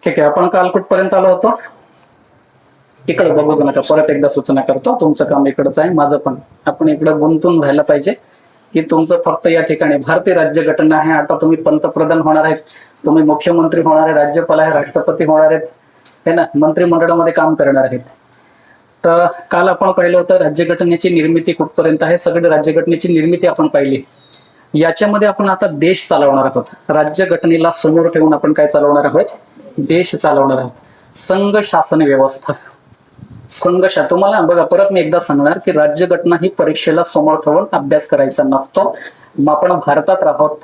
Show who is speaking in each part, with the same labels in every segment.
Speaker 1: ठीक आहे, आपण काल कुठपर्यंत आलो होतो? इकडे बघू नका, परत एकदा सूचना करतो, तुमचं काम इकडचं आहे, माझं पण. आपण इकडे गुंतून राहायला पाहिजे की तुमचं फक्त या ठिकाणी भारतीय राज्यघटना आहे. आता तुम्ही पंतप्रधान होणार आहेत, तुम्ही मुख्यमंत्री होणार आहे, राज्यपाल आहे, राष्ट्रपती होणार आहेत, है ना, मंत्रिमंडळामध्ये काम करणार आहेत. तर काल आपण पाहिलं होतं राज्यघटनेची निर्मिती कुठपर्यंत आहे, सगळी राज्यघटनेची निर्मिती आपण पाहिली. याच्यामध्ये आपण आता देश चालवणार आहोत. राज्यघटनेला समोर ठेवून आपण काय चालवणार आहोत? देश चालवणार आहोत. संघ शासन व्यवस्था. तुम्हाला बघा, परत मी एकदा सांगणार की राज्यघटना ही परीक्षेला समोर ठेवून अभ्यास करायचा नसतो. आपण भारतात राहत,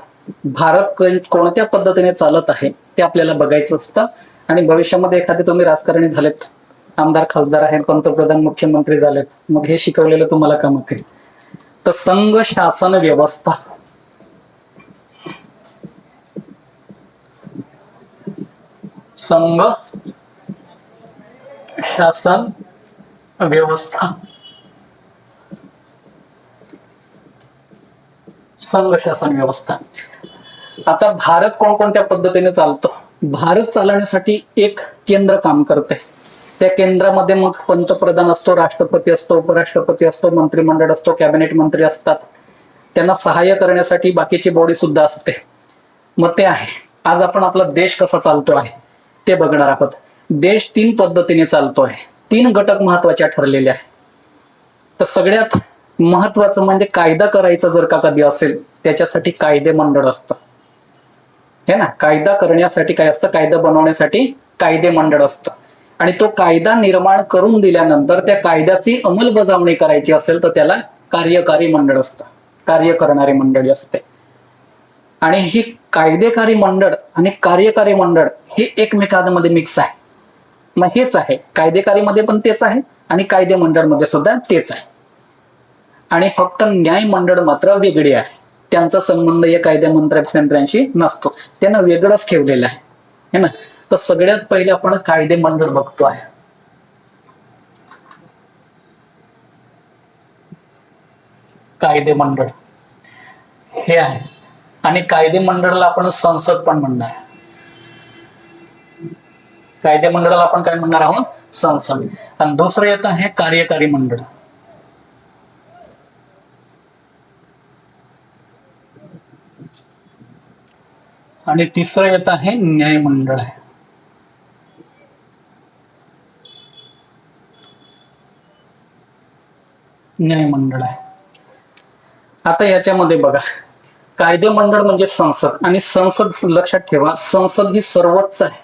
Speaker 1: भारत कोणत्या पद्धतीने चालत आहे ते आपल्याला बघायचं असतं. आणि भविष्यामध्ये एखादे तुम्ही राजकारणी झालेत, आमदार खासदार आहेत, पंतप्रधान मुख्यमंत्री झालेत, मग हे शिकवलेलं तुम्हाला कामात येईल. तर संघ शासन व्यवस्था, संघ शासन व्यवस्था, संघ शासन व्यवस्था. आता भारत कोणकोणत्या पद्धतीने चालतो? भारत चालवण्यासाठी एक केंद्र काम करते. त्या केंद्रामध्ये मग पंतप्रधान असतो, राष्ट्रपती असतो, उपराष्ट्रपती असतो, मंत्रिमंडळ असतो, कॅबिनेट मंत्री असतात. त्यांना सहाय्य करण्यासाठी बाकीची बॉडी सुद्धा असते. मग ते आहे. आज आपण आपला देश कसा चालतो आहे ते बघणार आहोत. देश 3 पद्धतीने चालतो आहे. 3 घटक महत्वाचे ठरलेले आहेत. तर सगळ्यात महत्वाचं म्हणजे कायदा करायचा जर का कधी असेल, त्याच्यासाठी कायदे मंडळ असतं, है ना. कायदा करण्यासाठी काय असतं? कायदा बनवण्यासाठी कायदे मंडळ असतं. आणि तो कायदा निर्माण करून दिल्यानंतर त्या कायद्याची अंमलबजावणी करायची असेल तर त्याला कार्यकारी मंडळ असतं, कार्य करणारी मंडळी असते. आणि ही कायदेकारी मंडळ आणि कार्यकारी मंडळ हे एकमेकांमध्ये मिक्स आहे. मग हेच आहे, कायदेकारी मध्ये पण तेच आहे आणि कायदे मंडळ मध्ये सुद्धा तेच आहे. आणि फक्त न्याय मंडळ मात्र वेगळे आहे. त्यांचा संबंध या कायदे मंत्र्यांशी नसतो, त्यांना वेगळंच ठेवलेलं आहे, है ना. तर सगळ्यात पहिले आपण कायदे मंडळ बघतो आहे. कायदे मंडळ हे आहे. आणि कायदे मंडळाला आपण संसद पण म्हणणार. कायदे मंडळाला आपण काय म्हणणार आहोत? संसद. आणि दुसरं येत आहे कार्यकारी मंडळ. आणि तिसरं येत आहे न्याय मंडळ आहे. न्याय मंडळ आहे. आता याच्यामध्ये बघा, कायदे मंडळ म्हणजे संसद, आणि संसद लक्षात ठेवा, संसद ही सर्वोच्च आहे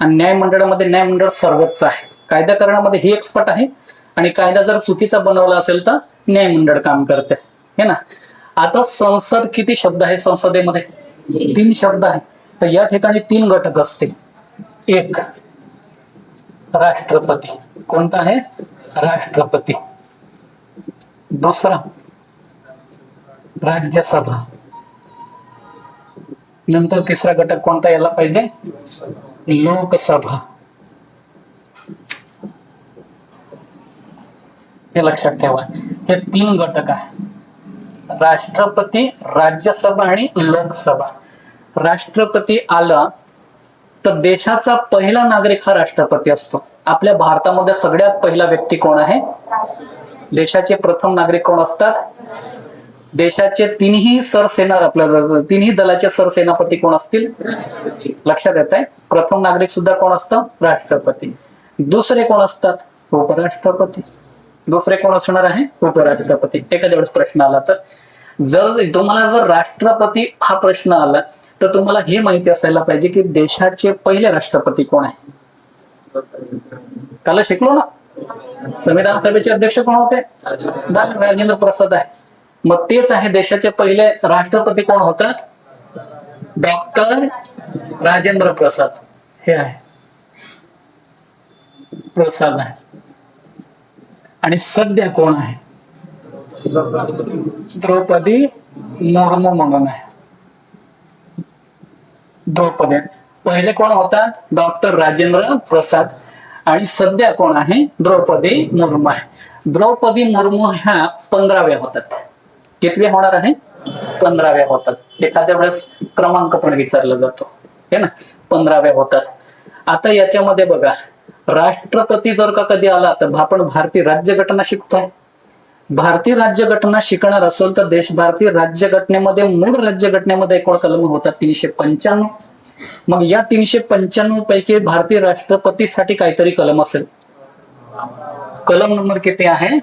Speaker 1: आणि न्याय मंडळामध्ये न्याय मंडळ सर्वोच्च आहे. कायदा करण्यामध्ये ही एक्सपर्ट आहे आणि कायदा जर चुकीचा बनवला असेल तर न्याय मंडळ काम करते, है ना. आता संसद किती शब्द आहे? संसदेमध्ये 3 शब्द आहे. तर या ठिकाणी 3 घटक असतील. एक राष्ट्रपती. कोणता आहे? राष्ट्रपती. दुसरा राज्यसभा. नंतर तिसरा घटक कोणता यायला पाहिजे? लोकसभा. हे लक्षात ठेवा, हे 3 घटक आहे. राष्ट्रपती, राज्यसभा आणि लोकसभा. राष्ट्रपती आला तर देशाचा पहिला नागरिक हा राष्ट्रपती असतो. आपल्या भारतामध्ये सगळ्यात पहिला व्यक्ती कोण आहे? देशाचे प्रथम नागरिक कोण असतात? देशाचे तिन्ही दलाचे सरसेनापती कोण असतील? लक्षात येत आहे. प्रथम नागरिक सुद्धा कोण असतं? राष्ट्रपती. दुसरे कोण असतात? उपराष्ट्रपती. दुसरे कोण असणार आहे? उपराष्ट्रपती. एखाद्या वेळेस प्रश्न आला तर, जर तुम्हाला राष्ट्रपती हा प्रश्न आला तर तुम्हाला हे माहिती असायला पाहिजे की देशाचे पहिले राष्ट्रपती कोण आहे. काल शिकलो ना, संविधान सभेचे अध्यक्ष कोण होते? राजेंद्र प्रसाद आहे. मग तेच आहे, देशाचे पहिले राष्ट्रपती कोण होतात? डॉक्टर राजेंद्र प्रसाद. हे आहे प्रसाद आहे. आणि सध्या कोण आहे? द्रौपदी मुर्मू म्हणून आहे. द्रौपदी. पहिले कोण होतात? डॉक्टर राजेंद्र प्रसाद. आणि सध्या कोण आहे? द्रौपदी मुर्मू आहे. द्रौपदी मुर्मू ह्या 15व्या होतात. कितव्या होणार आहे? 15व्या होतात. एखाद्या वेळेस क्रमांक पण विचारला जातो, है ना. 15व्या होतात. आता याच्यामध्ये बघा, राष्ट्रपती जर का कधी आला तर आपण भारतीय राज्यघटना शिकतोय. भारतीय राज्यघटना शिकणार असेल तर भारतीय राज्यघटनेमध्ये, मूळ राज्यघटनेमध्ये एकूण कलम होतात 395. मग या 395 पैकी भारतीय राष्ट्रपतीसाठी काहीतरी कलम असेल. कलम नंबर किती आहे?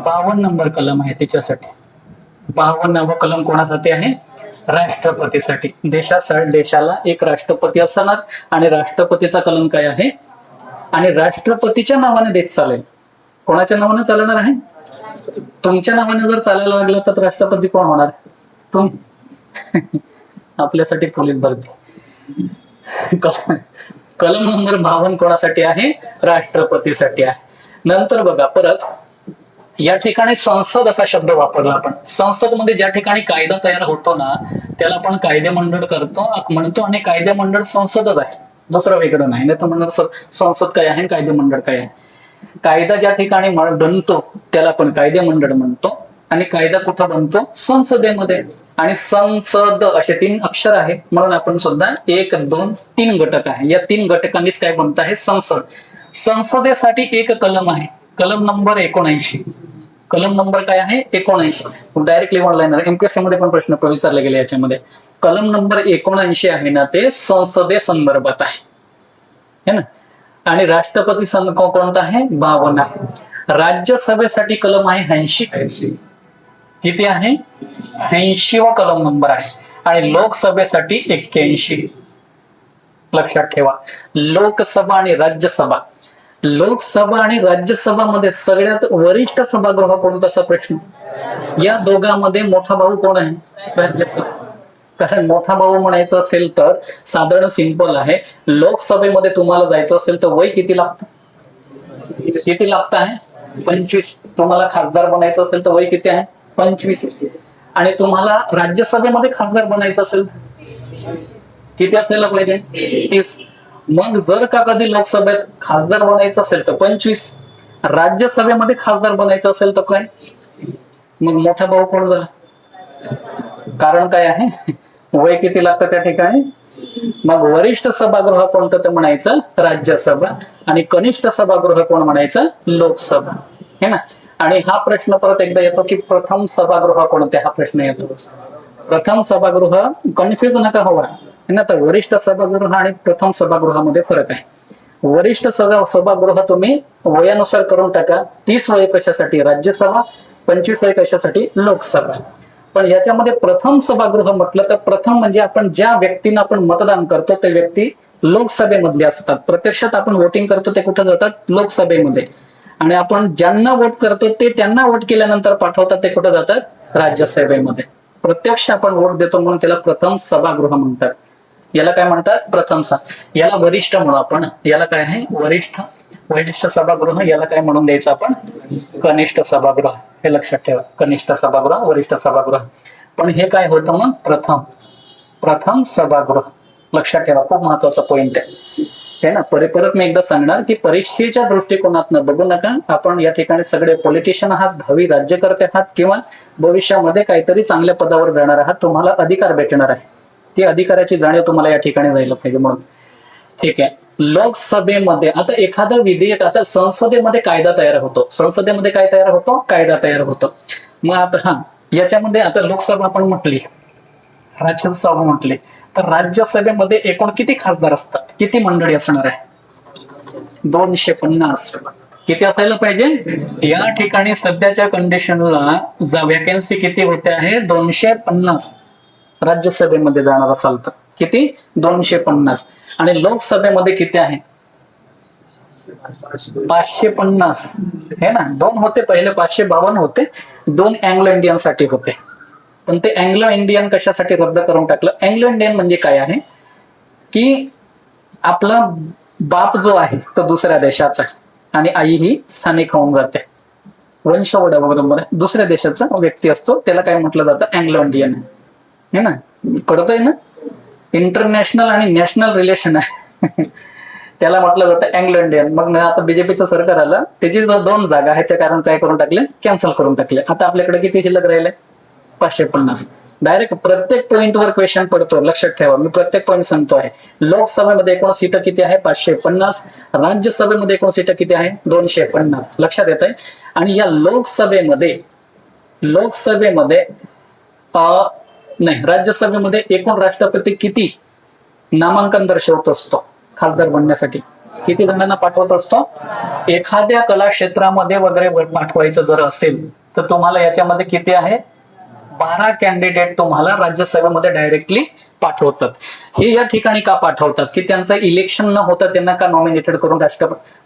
Speaker 1: 52 नंबर कलम आहे त्याच्यासाठी. 52वा कलम कोणासाठी आहे? राष्ट्रपतीसाठी. देशाला एक राष्ट्रपती असणार आणि राष्ट्रपतीचा कलम काय आहे? आणि राष्ट्रपतीच्या नावाने देश चालेल. कोणाच्या नावाने चालणार आहे? तुमच्या नावाने जर चालायला लागलं तर राष्ट्रपती कोण होणार? आपल्यासाठी पोलीस भरती. कलम नंबर 52 कोणासाठी आहे? राष्ट्रपतीसाठी आहे. नंतर बघा परत या ठिकाणी संसद असा शब्द वापरला आपण. संसद मध्ये ज्या ठिकाणी कायदा तयार होतो ना त्याला आपण कायदेमंडळ म्हणतो आणि कायदेमंडळ संसदच आहे, दुसरं वेगळं नाही. नाही तर म्हणणार संसद काय आहे, कायदेमंडळ काय आहे. कायदा ज्या ठिकाणी बनतो त्याला आपण कायदेमंडळ म्हणतो आणि कायदा कुठं बनतो? संसदेमध्ये. आणि संसद असे 3 अक्षर आहेत म्हणून आपण सुद्धा 1, 2, 3 घटक आहे. या 3 घटकांनीच काय बनत आहे? संसद. संसदेसाठी एक कलम आहे, कलम नंबर 79. कलम नंबर काय आहे? 79. डायरेक्टली वन लाईनर एमपीएससी मध्ये पण प्रश्न विचारले गेले याच्यामध्ये. कलम नंबर 79 आहे ना ते संसदे संदर्भात आहे, है ना. आणि राष्ट्रपती कोणता आहे? 52 आहे. राज्यसभेसाठी कलम आहे 80. किती आहे? 80वा कलम नंबर आहे. आणि लोकसभेसाठी 81. लक्षात ठेवा, लोकसभा आणि राज्यसभा. लोकसभा आणि राज्यसभा मध्ये सगळ्यात वरिष्ठ सभागृह कोणता असा प्रश्न? या दोघांमध्ये मोठा भाऊ कोण आहे? राज्यसभा. कारण मोठा भाऊ म्हणायचं असेल तर साधारण सिंपल आहे. लोकसभेमध्ये तुम्हाला जायचं असेल तर वय किती लागतं? किती लागतं आहे? 25. तुम्हाला खासदार बनायचं असेल तर वय किती आहे? 25. आणि तुम्हाला राज्यसभेमध्ये खासदार बनायचं असेल किती असायला पाहिजे? 30. मग जर का कधी लोकसभेत खासदार बनायचं असेल तर 25, राज्यसभेमध्ये खासदार बनायचं असेल तर काय? मग मोठा भाऊ कोण झाला? कारण काय आहे? वय किती लागतं त्या ठिकाणी. मग वरिष्ठ सभागृह कोणतं ते म्हणायचं? राज्यसभा. आणि कनिष्ठ सभागृह कोण म्हणायचं? लोकसभा, है ना. आणि हा प्रश्न परत एकदा येतो की प्रथम सभागृह कोणते? हा प्रश्न येतो. प्रथम सभागृह कन्फ्युज नका व्हा, ना. तर वरिष्ठ सभागृह आणि प्रथम सभागृहामध्ये फरक आहे. वरिष्ठ सभागृह तुम्ही वयानुसार करून टाका. 30 वय कशासाठी? राज्यसभा. 25 वय कशासाठी? लोकसभा. पण याच्यामध्ये प्रथम सभागृह म्हटलं तर प्रथम म्हणजे आपण ज्या व्यक्तींना आपण मतदान करतो ते व्यक्ती लोकसभेमधले असतात. प्रत्यक्षात आपण वोटिंग करतो ते कुठे जातात? लोकसभेमध्ये. आणि आपण ज्यांना वोट करतो ते त्यांना वोट केल्यानंतर पाठवतात ते कुठे जातात? राज्यसभेमध्ये. प्रत्यक्ष आपण वोट देतो म्हणून त्याला प्रथम सभागृह म्हणतात. याला काय म्हणतात? प्रथम याला वरिष्ठ म्हणू आपण. याला काय आहे? वरिष्ठ सभागृह. याला काय म्हणून द्यायचं आपण? कनिष्ठ सभागृह. हे लक्षात ठेवा, कनिष्ठ सभागृह, वरिष्ठ सभागृह. पण हे काय होतं मग? प्रथम सभागृह. लक्षात ठेवा, खूप महत्वाचा पॉइंट आहे ना. परत मी एकदा सांगणार की परीक्षेच्या दृष्टिकोनातून बघू नका. आपण या ठिकाणी सगळे पॉलिटिशियन आहात, भावी राज्यकर्ते आहात किंवा भविष्यामध्ये काहीतरी चांगल्या पदावर जाणार आहात. तुम्हाला अधिकार भेटणार आहे, ती अधिकाराची जाणीव तुम्हाला या ठिकाणी जायला पाहिजे म्हणून. ठीक आहे. लोकसभेमध्ये आता एखादं विधेयक, आता संसदेमध्ये कायदा तयार होतो. संसदेमध्ये काय तयार होतो? कायदा तयार होतो. मग आता याच्यामध्ये आता लोकसभा आपण म्हटली, राज्यसभा म्हटली, तर राज्यसभेमध्ये एकूण किती खासदार असतात? किती मंडळी असणार आहे? 250. किती असायला पाहिजे? या ठिकाणी सध्याच्या कंडिशनला वॅकन्सी किती होते आहे? 250. राज्यसभेमध्ये जाणार असाल तर किती? 250. आणि लोकसभेमध्ये किती आहे? 550, हे ना. 2 होते पहिले, 552 होते. 2 अँग्लो इंडियन साठी होते. पण ते अँग्लो इंडियन कशासाठी रद्द करून टाकलं? अँग्लो इंडियन म्हणजे काय आहे की आपला बाप जो आहे तो दुसऱ्या देशाचा आणि आई ही स्थानिक होऊन जाते. वंशवडा बरोबर दुसऱ्या देशाचा व्यक्ती असतो, त्याला काय म्हटलं जातं? अँग्लो इंडियन, है ना. कळतंय ना. इंटरनॅशनल आणि नॅशनल रिलेशन आहे त्याला म्हटलं जातं अँग्लो इंडियन. मग आता बीजेपीचं सरकार आलं, त्याची जो 2 जागा आहेत त्या कारण काय करून टाकले? कॅन्सल करून टाकले. आता आपल्याकडे किती शिल्लक राहिले? 550. डायरेक्ट प्रत्येक पॉइंटवर क्वेश्चन पडतो, लक्षात ठेवा. मी प्रत्येक पॉईंट सांगतो आहे. लोकसभेमध्ये एकूण सीट किती आहे? 550. राज्यसभेमध्ये एकूण सीट किती आहे? 250. लक्षात येत आहे. आणि या लोकसभेमध्ये नाही, राज्यसभेमध्ये एकूण राष्ट्रपती किती नामांकन दर्शवत असतो खासदार बनण्यासाठी? किती जणांना पाठवत असतो? एखाद्या कला क्षेत्रामध्ये वगैरे पाठवायचं जर असेल तर तुम्हाला याच्यामध्ये किती आहे? 12 कॅन्डिडेट तुम्हाला राज्यसभेमध्ये डायरेक्टली पाठवतात. हे या ठिकाणी का पाठवतात? की त्यांचं इलेक्शन न होता त्यांना का नॉमिनेटेड करून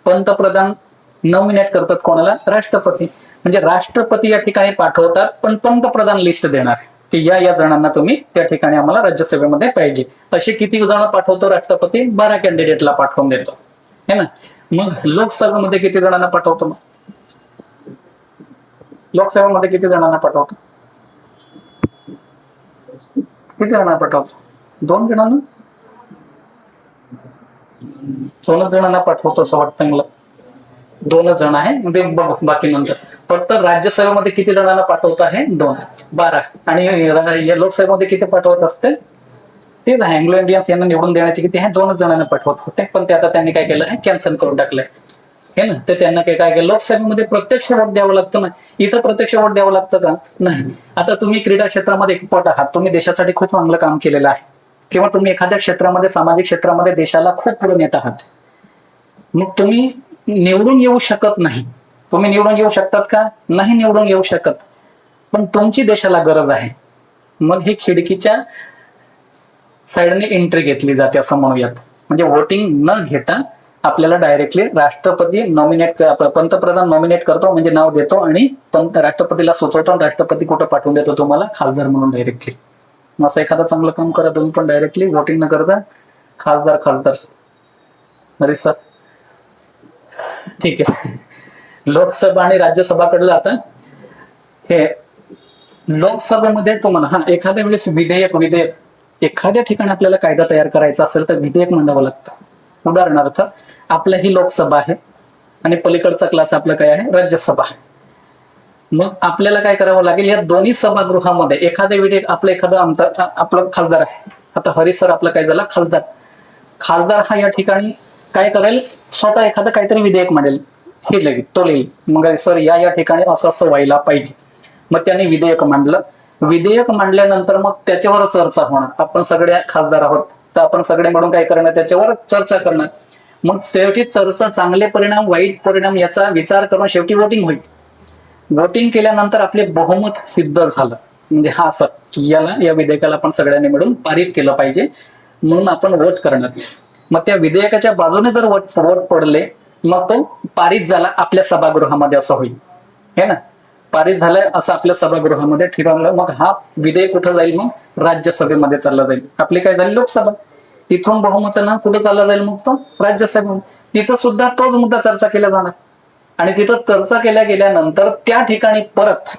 Speaker 1: पंतप्रधान नॉमिनेट करतात कोणाला? राष्ट्रपती. म्हणजे राष्ट्रपती या ठिकाणी पाठवतात, पण पंतप्रधान लिस्ट देणार की या जणांना तुम्ही त्या ठिकाणी आम्हाला राज्यसभेमध्ये पाहिजे. असे किती जण पाठवतो राष्ट्रपती? 12 कॅन्डिडेटला पाठवून देतो, है ना. मग लोकसभेमध्ये किती जणांना पाठवतो? लोकसभेमध्ये किती जणांना पाठवतो? किती जणांना पाठवतो? 2 जणांना, 2 जणांना पाठवतो असं वाटतं मला. 2 जण आहे, म्हणजे बघू बाकी नंतर. फक्त राज्यसभेमध्ये किती जणांना पाठवत आहे? 2, 12. आणि लोकसभेमध्ये किती पाठवत असते? तेच आहे, अँग्लो इंडियन्स यांना निवडून देण्याचे किती आहे? 2 जणांना पाठवत होते, पण ते आता त्यांनी काय केलं आहे? कॅन्सल करून टाकलंय, हे ना. तर त्यांना काय केलं? लोकसभेमध्ये प्रत्यक्ष वोट द्यावं लागतं ना. इथं प्रत्यक्ष वोट द्यावं लागतं का? नाही. आता तुम्ही क्रीडा क्षेत्रामध्ये एक्सपर्ट आहात, तुम्ही देशासाठी खूप चांगलं काम केलेलं आहे, किंवा तुम्ही एखाद्या क्षेत्रामध्ये, सामाजिक क्षेत्रामध्ये देशाला खूप पुढे नेत आहात. मग तुम्ही निवडून येऊ शकत नाही. तुम्ही निवडून येऊ शकतात का? नाही निवडून येऊ शकत, पण तुमची देशाला गरज आहे. मग हे खिडकीच्या साईडने एंट्री घेतली जाते असं म्हणूयात. म्हणजे वोटिंग न घेता आपल्याला डायरेक्टली राष्ट्रपती नॉमिनेट, पंतप्रधान नॉमिनेट करतो, म्हणजे नाव देतो आणि राष्ट्रपतीला सुचवतो, आणि राष्ट्रपती कुठं पाठवून देतो तुम्हाला? खासदार म्हणून डायरेक्टली. असं एखादं चांगलं काम करा तुम्ही पण, डायरेक्टली वोटिंग न करता खासदार. अरे सर, ठीक आहे. लोकसभा आणि राज्यसभाकडलं आता हे लोकसभेमध्ये तुम्हाला एखाद्या वेळेस विधेयक एखाद्या ठिकाणी आपल्याला कायदा तयार करायचा असेल तर विधेयक मांडावं लागतं. उदाहरणार्थ आपलं ही लोकसभा आहे आणि पलीकडचा क्लास आपलं काय आहे? राज्यसभा. मग आपल्याला काय करावं लागेल? या दोन्ही सभागृहामध्ये एखाद्या विधेयक, आपलं खासदार आहे, आता हरी सर आपला काय झाला? खासदार हा या ठिकाणी काय करेल? स्वतः एखादं काहीतरी विधेयक मांडेल, हे लगेच तो लिहिल, मग सर या ठिकाणी असं व्हायला पाहिजे. मग त्याने विधेयक मांडलं. विधेयक मांडल्यानंतर मग त्याच्यावर चर्चा होणार. आपण सगळे खासदार आहोत, तर आपण सगळे मिळून काय करणार? त्याच्यावर चर्चा करणार. मग शेवटी चर्चा, चांगले परिणाम, वाईट परिणाम याचा विचार करून शेवटी वोटिंग होईल. वोटिंग केल्यानंतर आपले बहुमत सिद्ध झालं, म्हणजे सर या विधेयकाला आपण सगळ्यांनी मिळून पारित केलं पाहिजे, म्हणून आपण वोट करणार. मग त्या विधेयकाच्या बाजूने जर वोट पडले, मग तो पारित झाला आपल्या सभागृहामध्ये असं होईल, हे ना. पारित झालाय असं आपल्या सभागृहामध्ये ठरवलं. मग विधेयक कुठं जाईल? मग राज्यसभेमध्ये चालला जाईल. आपली काय झाली? लोकसभा. इथून बहुमतानं कुठं चालला जाईल? मग तो राज्यसभा. तिथं सुद्धा तोच मुद्दा चर्चा केला जाणार, आणि तिथं चर्चा गेल्यानंतर त्या ठिकाणी परत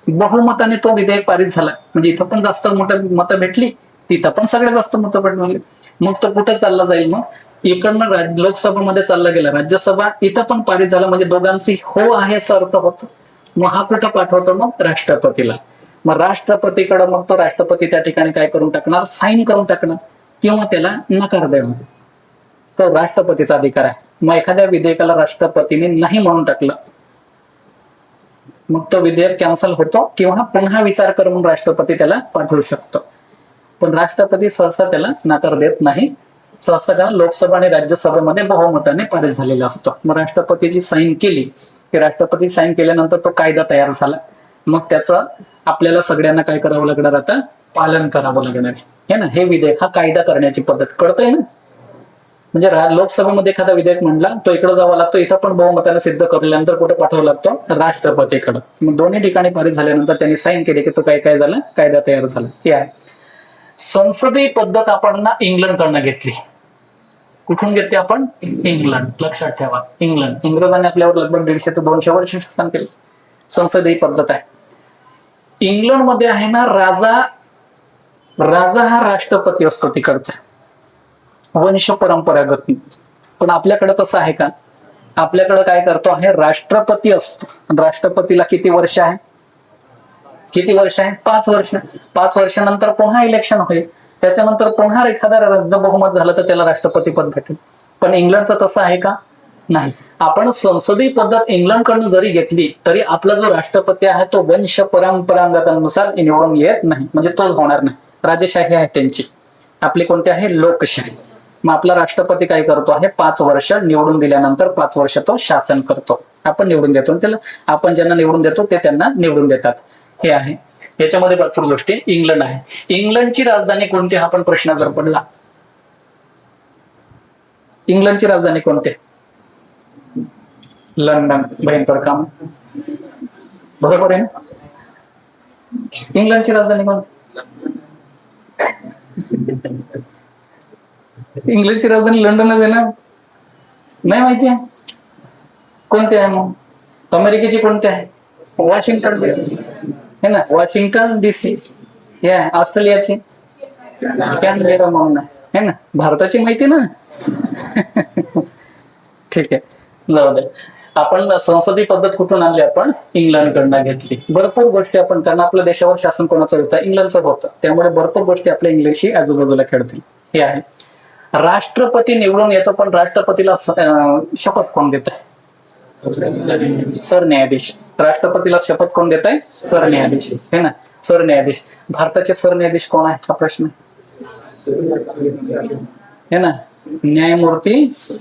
Speaker 1: बहुमताने तो विधेयक पारित झाला. म्हणजे इथं पण जास्त मतं भेटली, तिथं पण सगळ्यात जास्त मतं भेटली. मग तो कुठं चालला जाईल? मग इकडनं लोकसभेमध्ये चालला गेला, राज्यसभा इथं पण पारित झालं, म्हणजे दोघांची हो आहे असं अर्थ होतो. मग कुठं पाठवतो? मग राष्ट्रपतीला. मग राष्ट्रपतीकडे मग तो राष्ट्रपती त्या ठिकाणी काय करून टाकणार? साईन करून टाकणार, किंवा त्याला नकार देणार. तो राष्ट्रपतीचा अधिकार आहे. मग एखाद्या विधेयकाला राष्ट्रपतीने नाही म्हणून टाकलं, मग तो विधेयक कॅन्सल होतो, किंवा पुन्हा विचार करून राष्ट्रपती त्याला पाठवू शकतो. पण राष्ट्रपती सहसा त्याला नकार देत नाही. सहसा लोकसभा आणि राज्यसभेमध्ये बहुमताने पारित झालेला असतो. मग राष्ट्रपतीची साईन केली की, राष्ट्रपती साईन केल्यानंतर तो कायदा तयार झाला. मग त्याचं आपल्याला सगळ्यांना काय करावं लागणार? आता पालन करावं लागणार, हे ना. हे विधेयक, कायदा करण्याची पद्धत कळतंय ना. म्हणजे लोकसभेमध्ये एखादा विधेयक म्हणला, तो इकडे जावा लागतो, इथं पण बहुमताने सिद्ध केल्यानंतर कुठे पाठवावा लागतो? राष्ट्रपतीकडे. मग दोन्ही ठिकाणी पारित झाल्यानंतर त्यांनी साईन केले की तो काय झाला? कायदा तयार झाला. हे आहे. संसदीय पद्धत आपण ना इंग्लंडकडनं घेतली. कुठून घेतली आपण? इंग्लंड. लक्षात ठेवा, इंग्रजांनी आपल्यावर लगभग 150 ते 200 वर्ष शासन केले. संसदीय पद्धत आहे. इंग्लंडमध्ये आहे ना, राजा हा राष्ट्रपती असतो तिकडचा, वंश परंपरागत. पण आपल्याकडे तसं आहे का? आपल्याकडे काय करतो आहे? राष्ट्रपती असतो. राष्ट्रपतीला किती वर्ष आहे? किती वर्ष आहे? 5 वर्ष. 5 वर्षानंतर पुन्हा इलेक्शन होईल, त्याच्यानंतर पुन्हा एखादा राज्य बहुमत झालं तर त्याला राष्ट्रपती पद भेटेल. पण इंग्लंडचं तसं आहे का? नाही. आपण संसदीय पद्धत इंग्लंडकडून जरी घेतली तरी आपला जो राष्ट्रपती आहे तो वंश परंपरागतानुसार निवडून येत नाही, म्हणजे तोच होणार नाही. राजेशाही आहे त्यांची, आपली कोणती आहे? लोकशाही. मग आपला राष्ट्रपती काय करतो आहे? 5 वर्ष निवडून दिल्यानंतर 5 वर्ष तो शासन करतो. आपण निवडून देतो त्याला, आपण ज्यांना निवडून देतो ते त्यांना निवडून देतात. हे आहे. याच्यामध्ये भरपूर गोष्टी. इंग्लंड आहे. इंग्लंडची राजधानी कोणती हा पण प्रश्न जर पडला, इंग्लंडची राजधानी कोणती? लंडन. भयंकर काम. बरोबर आहे ना? इंग्लंडची राजधानी कोणती? इंग्लंडची राजधानी लंडनच आहे ना? नाही माहिती आहे? कोणती आहे मग? अमेरिकेची कोणती आहे? वॉशिंग्टन है ना, वॉशिंग्टन DC. हे आहे. ऑस्ट्रेलियाची कॅनबेरा म्हणून आहे ना. भारताची माहिती ना. ठीक आहे, जाऊ दे. आपण संसदीय पद्धत कुठून आणली? आपण इंग्लंडकडनं घेतली. भरपूर गोष्टी आपण, त्यांना आपल्या देशावर शासन कोणाचं होतं? इंग्लंडचं होतं. त्यामुळे भरपूर गोष्टी आपल्या इंग्लिशशी आजूबाजूला खेळतील. हे आहे. राष्ट्रपती निवडून येतो, पण राष्ट्रपतीला शपथ कोण देत आहे? सरन्यायाधीश. राष्ट्रपतीला शपथ कोण देत आहे? सरन्यायाधीश है ना. सरन्यायाधीश. भारताचे सरन्यायाधीश कोण आहे हा प्रश्न है ना. न्यायमूर्तीच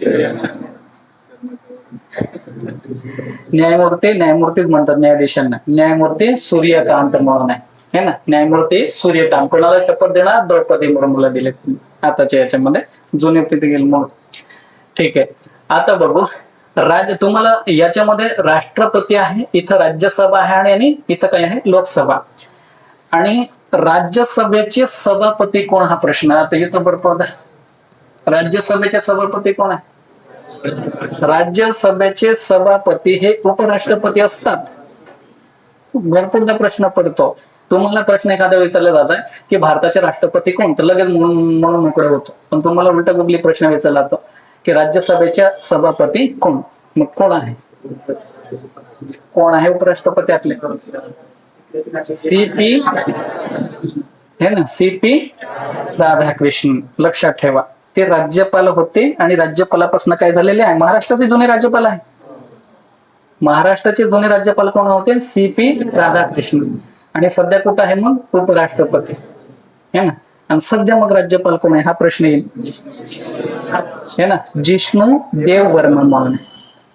Speaker 1: म्हणतात न्यायाधीशांना. न्यायमूर्ती सूर्यकांत म्हणून आहे है ना. न्यायमूर्ती सूर्यकांत. कोणाला शपथ देणार? द्रौपदी मुर्मूला दिले आताच्या याच्यामध्ये, जुने तिथे गेले म्हणून. ठीक आहे. आता बघू. तुम्हाला याच्यामध्ये राष्ट्रपती आहे, इथं राज्यसभा आहे आणि इथं काय आहे? लोकसभा. आणि राज्यसभेचे सभापती कोण हा प्रश्न. आता इथं भरपूर. राज्यसभेचे सभापती कोण आहे? राज्यसभेचे सभापती हे उपराष्ट्रपती असतात. भरपूरदा प्रश्न पडतो. तुम्हाला प्रश्न एखादा विचारला जात आहे की भारताचे राष्ट्रपती कोण, तर लगेच म्हणून मोकळं होतो. पण तुम्हाला उलटा गुगली प्रश्न विचारला जातो की राज्यसभेच्या सभापती कोण. मग कोण आहे? कोण आहे उपराष्ट्रपती आपले? CP हे ना, CP राधाकृष्णन. लक्षात ठेवा. ते राज्यपाल होते आणि राज्यपालापासून काय झालेले आहे? महाराष्ट्राचे जुने राज्यपाल आहे. महाराष्ट्राचे जुने राज्यपाल कोण होते? CP राधाकृष्णन. आणि सध्या कुठं आहे मग? उपराष्ट्रपती है ना. आणि सध्या मग राज्यपाल कोण आहे हा प्रश्न येईल है ना. जिष्णू देव वर्मा म्हणून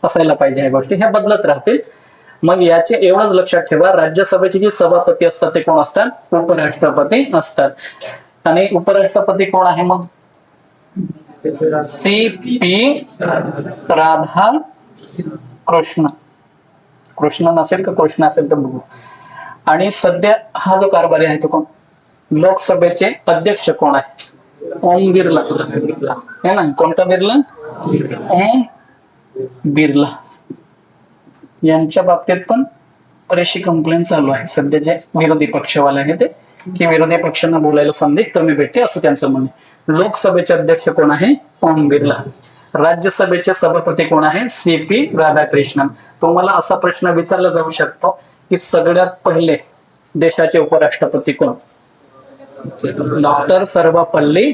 Speaker 1: असायला पाहिजे. ह्या गोष्टी ह्या बदलत राहतील. मग याचे एवढंच लक्षात ठेवा, राज्यसभेचे जे सभापती असतात ते कोण असतात? उपराष्ट्रपती असतात. आणि उपराष्ट्रपती कोण आहे मग? CP राधाकृष्ण. कृष्ण नसेल का कृष्ण असेल तर बघू. आणि सध्या हा जो कारभारी आहे तो कोण? लोकसभेचे अध्यक्ष कोण आहे? ओम बिर्ला है ना. कोणता बिर्ला? ओम बिर्ला. यांच्या बाबतीत पण बरीचशी कंप्लेंट चालू आहे सध्या. जे विरोधी पक्षवाले आहे ते, की विरोधी पक्षांना बोलायला संधी कमी भेटते असं त्यांचं म्हणणं. लोकसभेचे अध्यक्ष कोण आहे? ओम बिर्ला. राज्यसभेचे सभापती कोण आहे? CP राधाकृष्णन. तुम्हाला असा प्रश्न विचारला जाऊ शकतो की सगळ्यात पहिले देशाचे उपराष्ट्रपती कोण? डॉक्टर सर्वपल्ली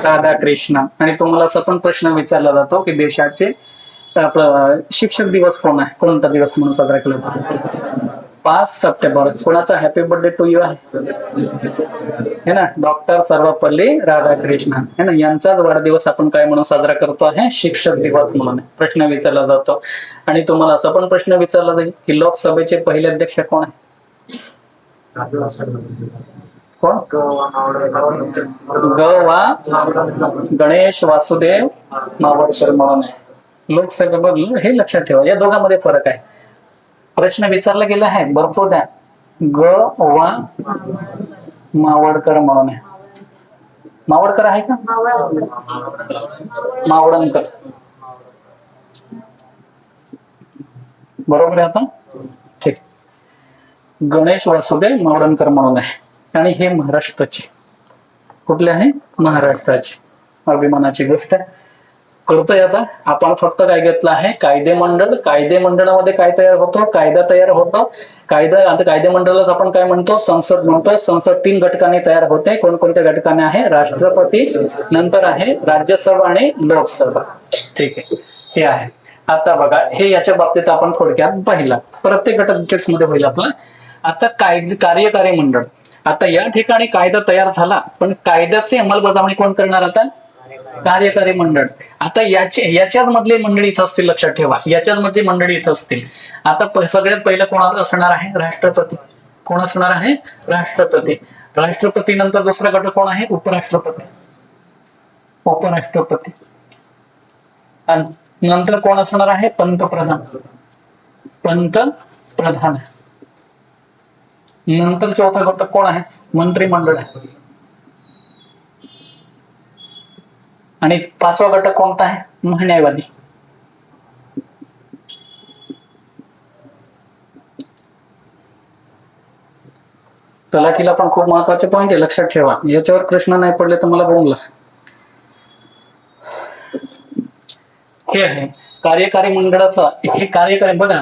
Speaker 1: राधाकृष्णन. आणि तुम्हाला असा पण प्रश्न विचारला जातो की देशाचे शिक्षक दिवस कोण आहे? कोणता दिवस म्हणून साजरा केला जातो? 5 सप्टेंबर. कोणाचा हॅपी बर्थडे टू यू आहे ना. डॉक्टर सर्वपल्ली राधाकृष्णन है ना. यांचाच वाढदिवस आपण काय म्हणून साजरा करतो आहे? शिक्षक दिवस म्हणून प्रश्न विचारला जातो. आणि तुम्हाला असा पण प्रश्न विचारला जाईल की लोकसभेचे पहिले अध्यक्ष कोण आहे? कोण? गणेश वासुदेव मावळकर म्हणून आहे. लोकसभेबद्दल हे लक्षात ठेवा. या दोघांमध्ये फरक आहे. प्रश्न विचारला गेला आहे भरपूर द्या. मावळकर म्हणून आहे. मावळकर आहे का? मावळणकर. बरोबर आहे आता. ठीक. गणेश वासुदेव मावळणकर म्हणून आहे. आणि हे महाराष्ट्राचे. कुठले आहे? महाराष्ट्राचे. अभिमानाची गोष्ट आहे. कळतंय आता. आपण फक्त काय घेतलं आहे, कायदेमंडळ. कायदेमंडळामध्ये काय तयार होतो, कायदा तयार होतो. आता कायदेमंडळालाच आपण काय म्हणतो, संसद म्हणतोय. संसद 3 घटकांनी तयार होते. कोणकोणत्या घटकाने आहे, राष्ट्रपती, नंतर आहे राज्यसभा आणि लोकसभा. ठीक आहे, हे आहे. आता बघा, हे याच्या बाबतीत आपण थोडक्यात पाहिलं. प्रत्येक घटक डिटेल्स मध्ये होईल आपलं. आता कार्यकारी मंडळ. आता या ठिकाणी कायदा तयार झाला, पण कायद्याची अंमलबजावणी कोण करणार आता, कार्यकारी मंडळ. आता याच्याच मधले मंडळी इथं असतील, लक्षात ठेवा, याच्याच मधली मंडळी इथं असतील. आता सगळ्यात पहिलं कोण असणार आहे, राष्ट्रपती. कोण असणार आहे, राष्ट्रपती. राष्ट्रपती नंतर दुसरा घटक कोण आहे, उपराष्ट्रपती. उपराष्ट्रपती. आणि नंतर कोण असणार आहे, पंतप्रधान. पंतप्रधान. नंतर चौथा घटक कोण आहे, मंत्रिमंडळ. आणि 5वा घटक कोणता आहे, महान्यायवादी. तलाठीला पण खूप महत्वाचे पॉईंट आहे, लक्षात ठेवा. याच्यावर प्रश्न नाही पडले तर मला बोंबला. हे आहे कार्यकारी मंडळाचा. हे कार्यकारी बघा,